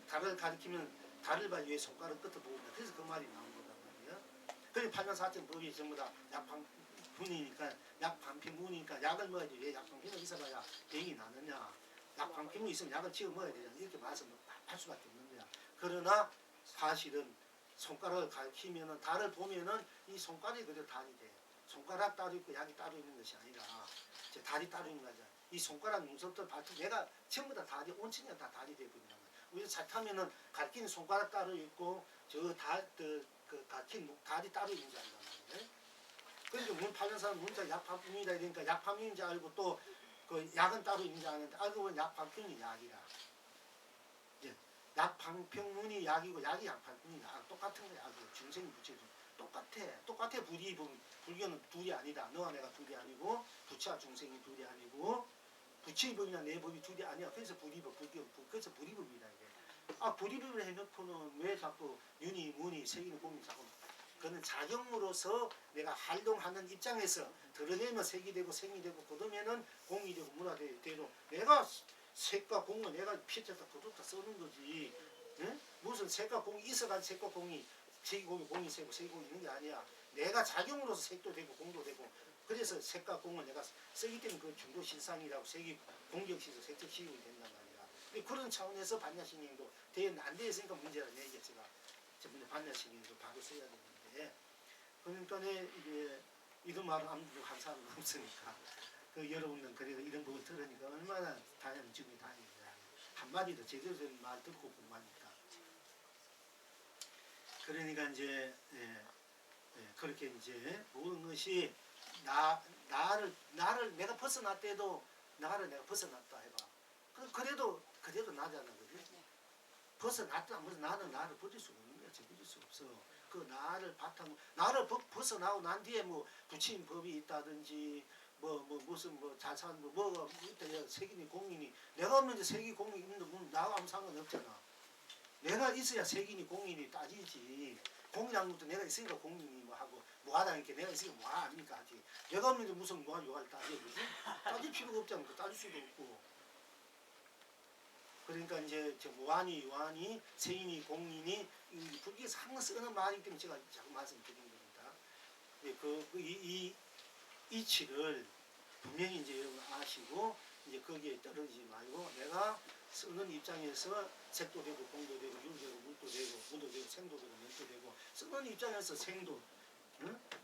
달을 가리키면 달을 봐 위에 손가락 끝을 보고 있다. 그래서 그 말이 나온 거단 말이야. 그래 8만4천 법이 전부 다 약방문이니까 약방피문이니까 약을 먹어야지 왜 약방피는 있어봐야 병이 나느냐. 약방피문 있으면 약을 지어 먹어야 되잖아. 이렇게 말해서 할 수밖에 없는 거야. 그러나 사실은 손가락을 가리키면은 달을 보면은 이 손가락이 그대로 달이 돼. 손가락 따로 있고 약이 따로 있는 것이 아니라 달이 따로 있는 거죠. 이 손가락 눈썹부터 발톱 내가 전부 다 달이 온천이가 다 달이 되거든요. 우리가 착하면은 가리키는 손가락 따로 있고 그 가리킨 달이 따로 있는 줄 안단 말이에요. 그래서 문 팔는 사람 문자 약판품이다 이러니까 약판품인 줄 알고 또 그 약은 따로 있는 줄 아는데 알고 보면 약판품이 약이라. 이제 약방평문이 약이고 약이 약방문이 약 똑같은 거야. 중생이 부처 똑같아. 불교는 둘이 아니다. 너와 내가 둘이 아니고 부처와 중생이 둘이 아니고 부처의 법이나 내 법이 둘이 아니야. 그래서 불이법 그래서 불이법이다 이게. 불이법을 해놓고는 왜 자꾸 윤이 문이 색이니 공이 자꾸 그는 작용으로서 내가 활동하는 입장에서 드러내면 색이 되고 생이 되고 그러면은 공이 되고 문화 되고 내가 색과 공을 내가 피했다 그것도 쓰는 거지. 응? 무슨 색과 공이 있어가지고 색과 공이 색이 공이 세고 색이 공이 있는 게 아니야. 내가 작용으로서 색도 되고 공도 되고 그래서 색과 공을 내가 쓰기 때문에 그 중도 실상이라고 색이 공격시서 색적 시용이 된단 말이야. 근데 그런 차원에서 반야신경도 안 돼 있으니까 문제라는 얘기야. 제가 반야신경도 바로 써야 되는데 그러니까 이게 이런 말을 아무도 한 사람은 없으니까 그 여러분은 그래도 이런 부분 들으니까 얼마나 지금이 다행이야. 한마디도 제대로 된 말 듣고 공부하니까. 그러니까 이제 그렇게 이제 모든 것이 나를 내가 벗어났대도 나를 내가 벗어났다 해봐. 그래도 나잖아, 그지? 벗어났다 하면서 나는 나를 버릴 수가 없는 거야. 버릴 수 없어. 그 나를 벗어나고 난 뒤에 뭐 부처님 법이 있다든지 무슨 자산 뭐가 있다 색이니 공이니 내가 없는데 색이 공이 있는데 나하고 아무 상관없잖아. 내가 있어야 색이니 공이니 따지지. 공이라는 것도 내가 있으니까 공이니 뭐 하고 뭐하다니까 내가 있으니까 뭐 아닙니까 하지. 내가 없는데 무슨 뭐하 요할 따져 그지? 따질 필요가 없잖아. 따질 수도 없고. 그러니까 이제 무한이 유한이 세인이 공인이 이 불교에서 항상 쓰는 말이기 때문에 제가 자꾸 말씀드린 겁니다. 이 이치를 분명히 이제 여러분 아시고 이제 거기에 떨어지지 말고 내가 쓰는 입장에서 색도 되고 공도 되고 유도 되고 물도 되고 무도 되고 생도 되고 면도 되고 쓰는 입장에서 생도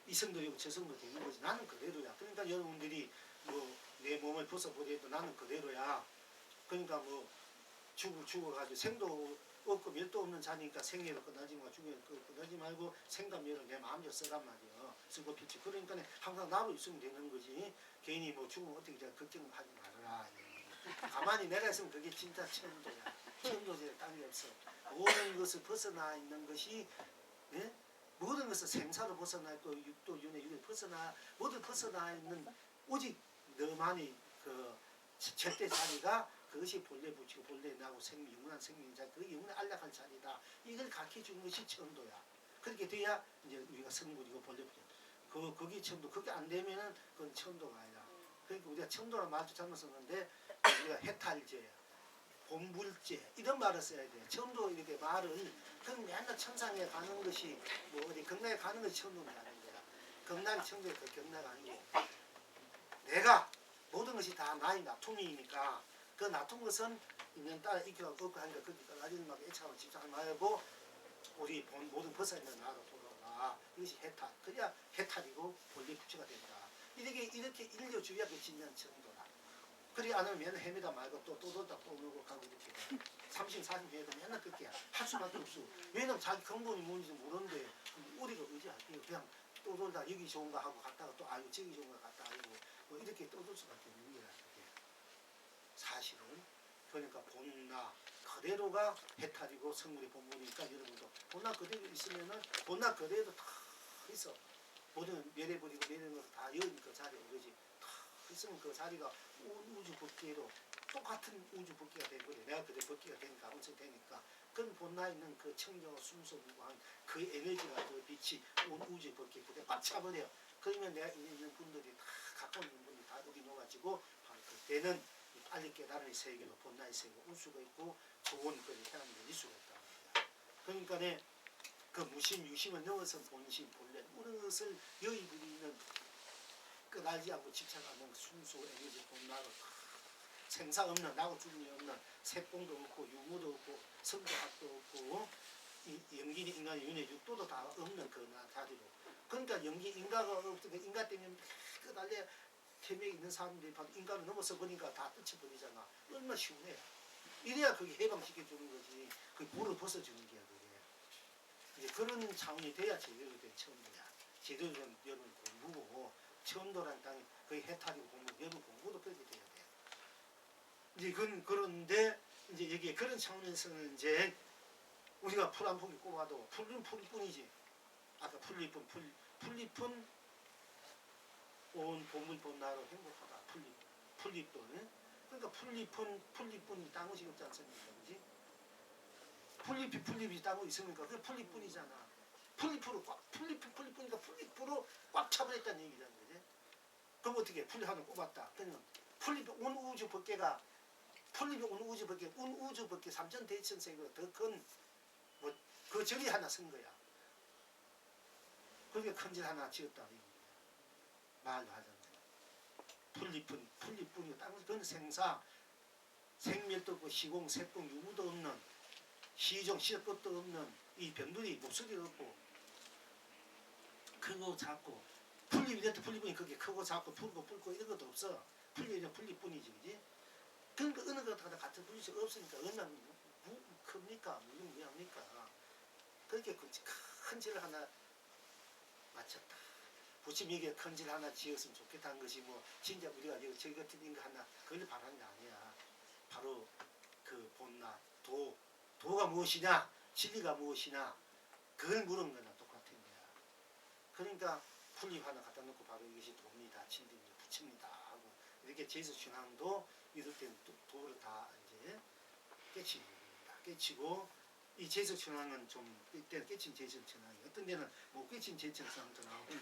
이성도 되고 저성도 되는 거지. 나는 그대로야. 그러니까 여러분들이 뭐 내 몸을 벗어버려도 나는 그대로야. 그러니까 뭐 죽어가지고 생도 없고 멸도 없는 자니까 생애로 끝나지 말고 죽어도 끝나지 말고 생과 멸을 내 마음대로 쓰란 말이야. 쓰고 피치. 그러니까 항상 나로 있으면 되는 거지. 괜히 뭐 죽으면 어떻게 걱정하지 말아라. 가만히 내가 있으면 그게 진짜 천도야. 천도제 땅이 없어. 모든 것을 벗어나 있는 것이 모든 것을 생사로 벗어나 있고 육도 윤회 육에 벗어나 모두 벗어나 있는 오직 너만이 그 절대 자리가 그것이 본래 붙이고 본래 나고 생명, 영원한 생명자 그 영원히 안락할 자리다. 이걸 가르쳐 주는 것이 천도야. 그렇게 돼야 이제 우리가 성불이고 본래 붙여. 거기 천도 그게 안 되면은 그건 천도가 아니라. 그러니까 우리가 천도라는 말도 잘못 썼는데 우리가 해탈제, 본불제 이런 말을 써야 돼. 천도 이렇게 말을 그럼 맨날 천상에 가는 것이 뭐 어디 극락에 가는 것이 천도는 아닌 거야. 극락이 천도에 그 극락 아니고 내가 모든 것이 다 나의 나툼이니까 그 나툰 것은 있는 따라 익혀가 없고 하니까 거기까지 막 애착하고 집착하지 말고 우리 모든 벗어 있는 나로 돌아가. 이것이 해탈. 그래야 해탈이고 본래 부처가 된다. 이렇게 일려주야 그 진년 정도다. 그리 안 하면 맨날 헤매다 말고 또 돌다 또 놀고 가고 이렇게 30, 40 해도 맨날 그렇게 할 수밖에 없어. 왜냐면 자기 근본이 뭔지 모르는데 우리가 의지할게요. 그냥 또 돌다 여기 좋은 거 하고 갔다가 또 아유 저기 좋은 거 갔다 아니고 뭐 이렇게 떠돌 수밖에 없는 거야. 사실은 그러니까 본나 그대로가 해탈이고 성물의 본문이니까 여러분도 본나 그대로 있으면은 본나 그대로 다 있어. 모든 멸해버리고 멸해는 것을 다 여니까 그 자리에 그러지. 다 있으면 그 자리가 우주 법계로 똑같은 우주 법계가 되버려. 내가 그대 법계가 되니까 아무튼 되니까 그런 본나 있는 그 청정과 순수 무고한 그 에너지가 그 빛이 온 우주 법계 그대 꽉 차버려. 그러면 내가 있는 분들이 다 가까운 분들이 다 어디 놓아가지고 바로 그때는 빨리 깨달은 세계로 본나의 세계로 올 수가 있고 좋은 그런 태양이 될 수가 있다는 거야. 그러니까 그 무심 유심을 넘어서 본심 본래 모든 것을 여의 부리는 끝나지 않고 집착하는 순수 에너지 본나로 생사 없는 나고 죽음이 없는 색공도 없고 유무도 없고 성도학도 없고 영기 인간의 윤회 육도도 다 없는 그 나 자리로. 그러니까 영기 인가가 없으니까 인가 때문에 끝날래 태명에 있는 사람들이 봐도 인간을 넘어서 보니까 다 끝쳐버리잖아. 얼마나 시원해. 이래야 그게 해방시켜주는 거지. 그 물을 벗어주는 게야 그게. 이제 그런 차원이 돼야 제대로 된 천도야. 제대로 된 여러분 공부고 천도란 땅이 거의 해탈이고 공부, 여러분 공부도 그렇게 돼야 돼. 이제 그런데 이제 여기에 그런 차원에서는 이제 우리가 풀 한 포기 꼽아도 풀은 풀뿐이지. 아까 풀잎은 온 봄을 본 나로 행복하다. 풀잎도. 그러니까 풀잎은 풀잎뿐이 딴 것이 없지 않습니까? 그지? 풀잎이 딴 거 있으니까 그게 풀잎뿐이잖아. 풀잎뿐이니까 풀잎으로 꽉 차버렸다는 얘기잖아. 그지? 그럼 어떻게 풀잎 하나 꼽았다. 그러면 풀잎이 온 우주 법계가 풀잎이 온 우주 법계 3천 대천세계로 더 큰 뭐 그 절이 하나 쓴 거야. 그러니까 큰절 하나 지었다. 말도 하잖아요. 풀잎뿐이고 다른 그건 생사 생멸도 없고 시공 색공 유무도 없는 시종 시력것도 없는 이 병들이 목소리도 없고 크고 작고 풀잎이 됐다 풀잎이 그게 크고 작고 붉고 붉고 이런 것도 없어. 풀잎이 풀잎뿐이지 그지? 그러니까 어느 것도 같은 풀잎이 없으니까 얼마나 큽니까? 무용무양합니까? 그렇게 큰 질 하나 맞췄다. 부처님에게 큰 질 하나 지었으면 좋겠다는 것이 뭐 진짜 우리가 저희 같은 거 하나 그걸 바라는 게 아니야. 바로 그 본나 도가 무엇이냐 진리가 무엇이냐 그걸 물은 거나 똑같은 거야. 그러니까 풀잎 하나 갖다 놓고 바로 이것이 도입니다. 진리입니다. 부처입니다. 하고 이렇게 제수신앙도 이럴 때는 도를 다 이제 깨치고 이 제석천왕은 좀 이때는 깨친 제석천왕이 어떤 데는 못 깨친 제석천왕도 나오고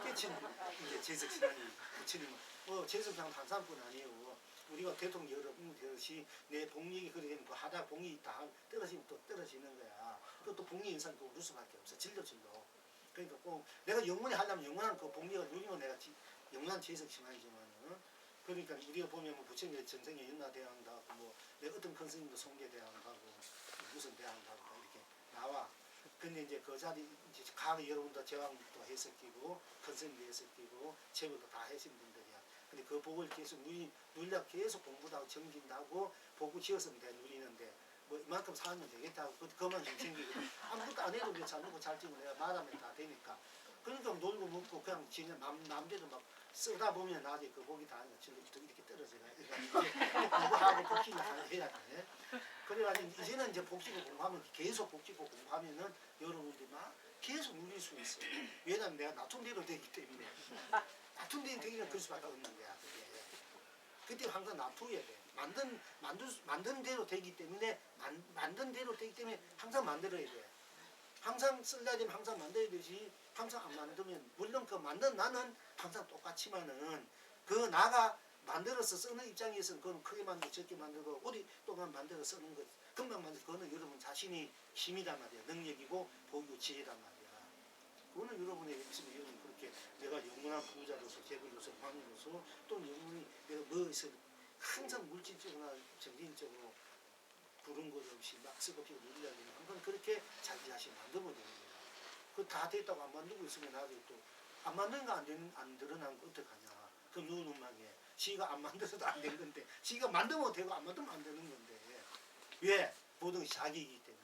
깨친 이제 제석천왕이 부처님은 제석천왕 한 사람뿐 아니에요. 우리가 대통령 여러분 되듯이 내 복력이 그래 되는 거 하다 복이 다 떨어지면 또 떨어지는 거야. 그것도 복력 인상 그 우를 수밖에 없어. 질러. 그러니까 꼭 내가 영원히 하려면 영원한 그 복력을 누리면 내가 영원한 제석천왕이지만은. 그러니까 우리가 보면 뭐 부처님의 전생에 연나대왕도 하고 뭐 내가 어떤 큰 스님도 송계대왕도 하고 무슨 대왕도 하고 이렇게 나와. 근데 이제 그 자리 이제 각 여러분도 제왕도 해석기고 큰 스님도 해석기고 제부도 다 하신 분들이야. 근데 그 복을 계속 누리려고 계속 공부도 하고 정진도 하고 복을 지었으면 돼 누리는데 뭐 이만큼 살면 되겠다 하고 그만 좀 챙기고 아무것도 안 해도 잘 먹고 잘 지고 내가 말하면 다 되니까. 그러니까 놀고 먹고 그냥 지는 남대로 막 쓰다 보면 나중에 그 복이 다 이렇게 떨어져가. 그러니까 이제 공부하고 복식을 해야 돼. 그래가지고 이제는 이제 복식을 공부하면 계속 복식을 공부하면은 여러분들이 막 계속 누릴 수 있어요. 왜냐면 내가 나툰대로 되기 때문에 나툰대로 되기는 그럴 수밖에 없는 거야. 그게. 그때 항상 납부해야 돼. 만든 대로 되기 때문에 만든 대로 되기 때문에 항상 만들어야 돼. 항상 쓸려야 되면 항상 만들어야 되지. 항상 안 만들면 물론 그 만든 나는 항상 똑같지만은 그 나가 만들어서 쓰는 입장에서는 그건 크게 만들고 적게 만들고 오랫동안 만들어 쓰는 것 금방 만들 그거는 여러분 자신이 힘이란 말이야. 능력이고 보이고 지혜란 말이야. 그거는 여러분의 있으면 여러분 그렇게 내가 영원한 부자로서 재벌로서 왕으로서 또 영원히 내가 뭐에서 항상 물질적으로나 정신적으로 부른 것 없이 막 쓰고 피고 누려야 되는 항상 그렇게 자기 자신 만들면 되는 거야. 그 다 됐다고 안 만들고 있으면 나중에 또 안 만드는 거 안 드러나는 거 어떡하냐. 그 누구는 말이야. 지가 안 만들어도 안 된 건데 지가 만들면 되고 안 만들면 안 되는 건데 왜? 모든 것이 자기이기 때문에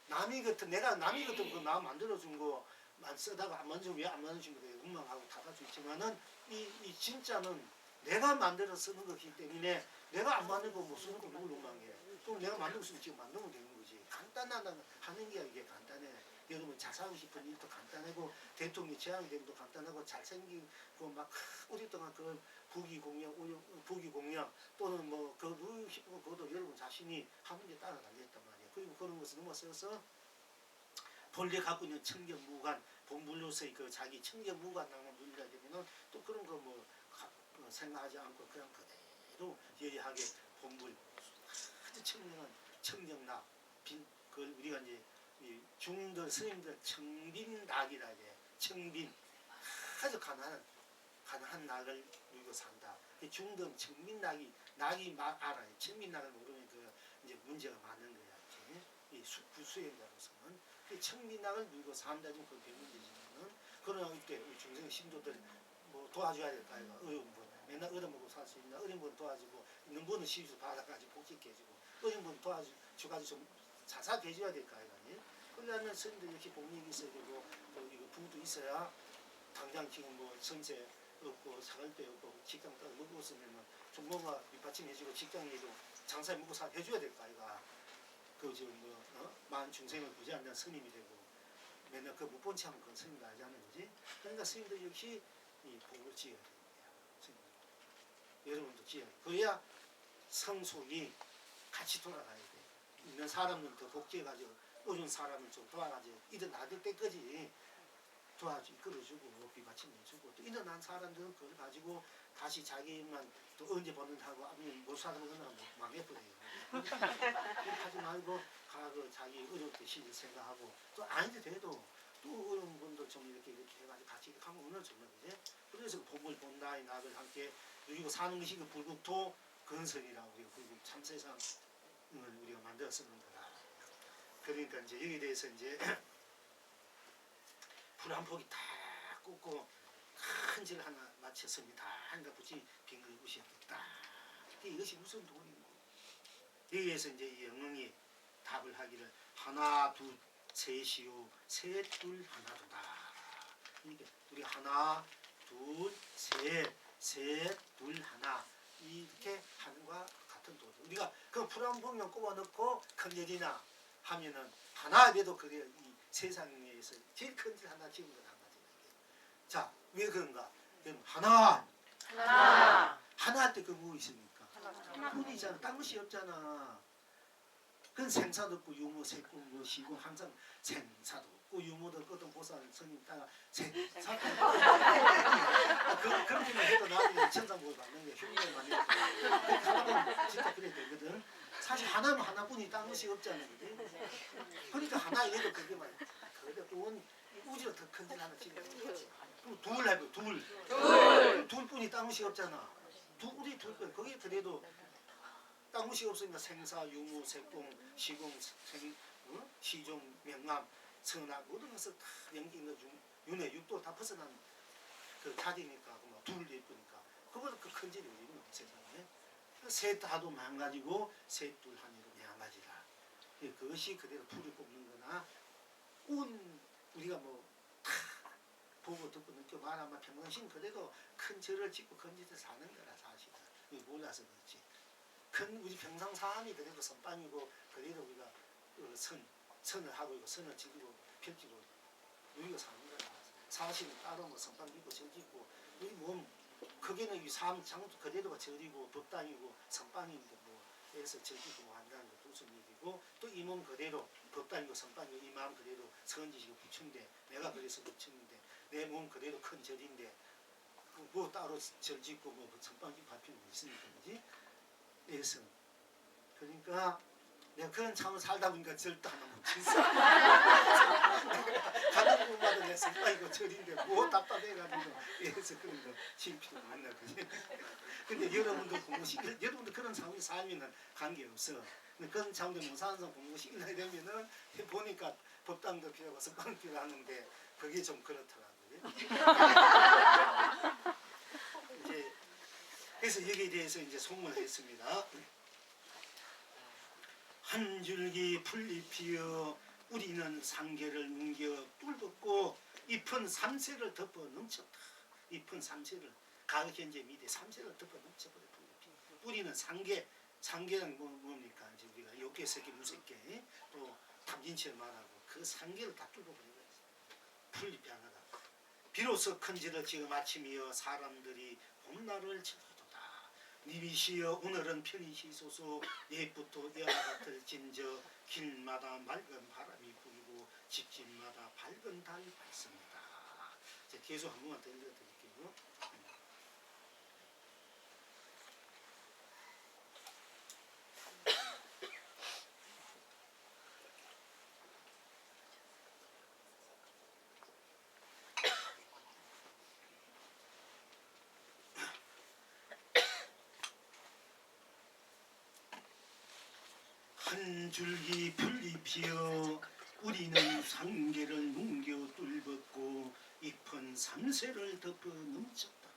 남이 같은 내가 남이 같은 거나 만들어준 거만 쓰다가 안 만들면 왜 안 만들어준 거예요? 원망하고 답할 수 있지만은 이 진짜는 내가 만들어 쓰는 거기 때문에 내가 안 만들고 못 쓰는 거 누굴 원망해? 그럼 내가 만들고 있으면 지금 만들면 되는 거지. 간단한 하는 게 이게 간단해. 여러분 잘 살고 싶은 일도 간단하고 대통령이 제안이 되는 것도 간단하고 잘생긴 막 오랫동안 그걸 부귀공명 또는 뭐 그거 싶은 그것도 여러분 자신이 하는 게 따라가겠단 말이에요. 그리고 그런 것을 넘어서서 본래 갖고 있는 청정무관 본물로서의 그 자기 청정무관당을 누리게 되면은 또 그런 거 뭐 생각하지 않고 그냥 그대로 예리하게 본물 아주 청정한 청정락 그걸 우리가 이제 중들 스님들 청빈낙이라 해. 청빈 아주 가난한 낙을 누리고 산다. 중등 청빈낙이 알아요. 청빈낙을 모르면 그 이제 문제가 많은 거야. 이 구수행자로서는 청빈낙을 누리고 산다면 그 배문되지만은 그러나 이때 우리 중생 신도들 뭐 도와줘야 될까 이거 어려운 분 맨날 얻어먹고 살 수 있나 어려운 분 도와주고 있는 분은 시주 받아가지고 복직해 주고 어려운 분 도와주가지고 좀 자사게 해줘야 될까 이거 아니에요? 그러려면 스님들 이렇게 복력이 있어야 되고 또 이거 부도 있어야 당장 지금 뭐 전세 없고 사갈 데 없고 직장 따로 먹고 있으면 좀 뭔가 밑받침해주고 직장에도 장사에 먹고 살 해줘야 될까 이가 그 지금 뭐 만 중생을 구제한다는 스님이 되고 맨날 그 못 본 체 하면 그건 스님도 알자는 거지. 그러니까 스님들 역시 이 복을 지어야 됩니다. 여러분도 지어야 돼. 그래야 성숙이 같이 돌아가야 돼. 있는 사람은 더 복지해가지고 어려운 사람은 좀 도와가지고 일어나들 때까지 도와주 이끌어주고 비받침해주고 또 일어난 사람들은 그걸 가지고 다시 자기만 또 언제 버는하고 아니면 못 살아보는 사람 망해버려요. 그렇게 하지 말고 가그 자기 어려울 때 신을 생각하고 또 아닌데 돼도 또 어려운 분들 좀 이렇게 해가지고 같이 이렇게 하면 오늘 정말 그제 그래서 복을 본다 이 낙을 함께 누리고 사는 것이 그 불국토 건설이라고 우리가 불국 참세상을 우리가 만들어 쓰는 거다. 그러니까 이제 여기에 대해서 이제 불 한 폭이 다 꽂고 큰 질 하나 맞췄습니다. 하니까 굳이 빙글 우시었다. 이것이 무슨 도리고? 여기에서 이제 영웅이 답을 하기를 하나 둘 셋이요 셋 둘 하나 두다. 이게 우리 하나 둘 셋 둘 하나 이렇게 하는 것과 같은 도리. 우리가 그 불 한 폭만 꼽아놓고 큰 일이나 하면은 하나 돼도 그게 이 세상에서 제일 큰 일 하나 지은 건 한 가지. 자, 왜 그런가? 하나 할 때 그 뭐 있습니까? 하나뿐이잖아. 딴 것이 없잖아. 그건 생사도 없고 유무 색고 뭐 시고 항상 생사도 없고 유무도 없고 보살 스님 따라 생사도 그렇게만 해도 나중에 천상복을 받는 게 흉내를 많이 했고 하나만 진짜 그래야 되거든. 사실 하나면 하나뿐이 딴 것이 없잖아요. 그러니까 하나 이래도 그게 말이야. 그래도 온 우주로 더 큰 일 하나 찍는 거지. 그럼 둘 해봐. 둘뿐이 딴 것이 없잖아. 우리 둘뿐 거기에 그래도 딴 것이 없으니까 생사, 유무, 색공, 시공, 시종, 명암, 선악 모든 것을 다 연기는 윤회, 육도 다 벗어난 그 자리니까 둘 예쁘니까 그보다 그 큰 질이 어디 있노 세상에. 셋 다도 망가지고 셋 둘 하니로 망가지라. 그것이 그대로 불을 꼽는 거나 우리가 뭐 보고 듣고 느껴 말하면 평상시는 그래도 큰 절을 짓고 큰 짓을 사는 거라 사실은. 몰라서 그렇지. 큰 우리 평상 삶이 그래도 선빵이고 그래도 우리가 선을 하고 있고 선을 지키고 펼치고 누리고 사는 거라. 사실은 따로 뭐 선빵 짓고 절 짓고 우리 몸 거기는 이삶 장소 그대로가 절이고 법당이고 선방인데 뭐 그래서 절이고 뭐 한다는 거 무슨 얘기고 또 이 몸 그대로 법당이고 선방이고 이 마음 그대로 선지시고 부처인데 내가 그래서 부처인데 내 몸 그대로 큰 절인데 뭐 따로 절 짓고 뭐 선방 짓고 할 필요가 있으니까 그지? 그래서 그러니까 내가 그런 참을 살다 보니까 절도 하나 못 짓어. 가는 곳마다 내 선방이고 절인데 뭐 답답해가지고 그래서 그런 거 질 필요가 없나 그지? 근데 여러분도 공부시킬 여러분도 그런 상황이 살면은 관계없어. 근데 그런 상황도 못 사는 사람 공부시키려 되면은 보니까 법당도 필요하고 선방도 필요하는데 그게 좀 그렇더라고요. 이제 그래서 여기에 대해서 이제 소문을 했습니다. 한 줄기 풀잎 피어 우리는 상계를 뭉겨 뿔벗고 잎은 삼세를 덮어 넘쳤다. 잎은 삼세를 가을 현재 미대 삼세를 덮어 넘쳐버려. 뿌리는 상계, 상계는 뭡니까? 이제 우리가 욕계 새끼 무새끼 또 탐진치를 말하고 그 상계를 다 뚫어버리는 거지. 풀잎이 하나가. 비로소 큰지를 지어 마침이여 사람들이 봄날을 즐기도다. 님이시여 오늘은 편히시소서 옛부터 여와 같을 진저 길마다 맑은 바람이 불고 집집마다 밝은 달이 밝습니다. 제가 계속 한 번만 더 읽어드릴게요. 한 줄기 풀잎 피어 우리는 상계를 뭉겨 뚫벗고 잎은 삼세를 덮어 넘쳤다.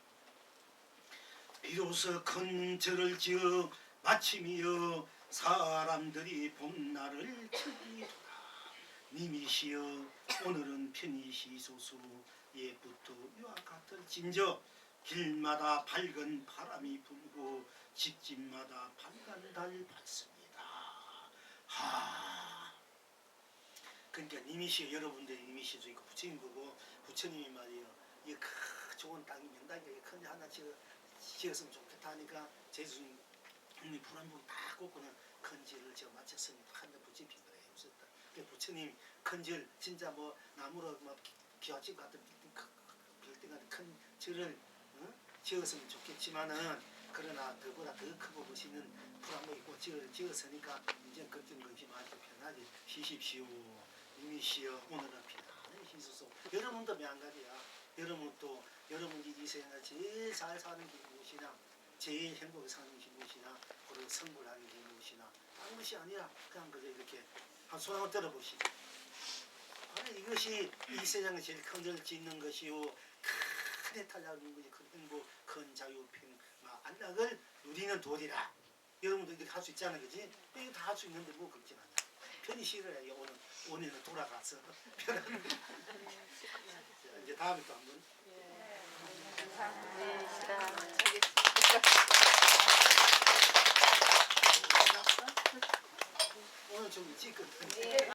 비로소 큰 절을 지어 마침이여 사람들이 봄날을 즐기도다. 님이시여 오늘은 편히시소서 옛부터 이와 같을 진저 길마다 밝은 바람이 불고 집집마다 밝은 달이 밝습니다. 그러니까 님이시여 여러분들이 님이시도 있고 부처님 보고 부처님이 말이요 이 좋은 땅이 명당에 큰 하나 지었으면 좋겠다 하니까 제주님 불안분 다 꽂고는 큰 절을 지어 마쳤으니 한데 부처님 빈거에 없었다. 그러니까 부처님 큰 절 진짜 뭐 나무로 막 기와집 같은 빌딩 같은 큰 절을 지었으면 좋겠지만은 그러나 그보다 더 크고 보시는 불안분 있고 지었으니까 이제 걱정 없이 마시 편하게 쉬십시오. 님이시여 오늘은 편안히 쉬소서. 여러분도 명가리야. 여러분도 여러분이 이 세상에 제일 잘 사는 길이 무엇이냐 제일 행복하게 사는 길이 무엇이냐 그리고 성불하는 길이 무엇이냐 다른 것이 아니라 그냥 그저 이렇게 한 손 한번 들어보시죠. 아니 이것이 이 세상에 제일 큰 절 짓는 것이요 큰 해탈을 누리는 것이 큰 행복 큰 자유 평화 안락을 누리는 도리라. 여러분도 이렇게 할 수 있잖아요, 그지? 이거 다 할 수 있는데 뭐 걱정 않냐. 편히 쉬어야 오늘은 돌아가서 편안히. 이제 다음에 또 한번. 감사합니다. 오늘 좀 일찍 끝났네.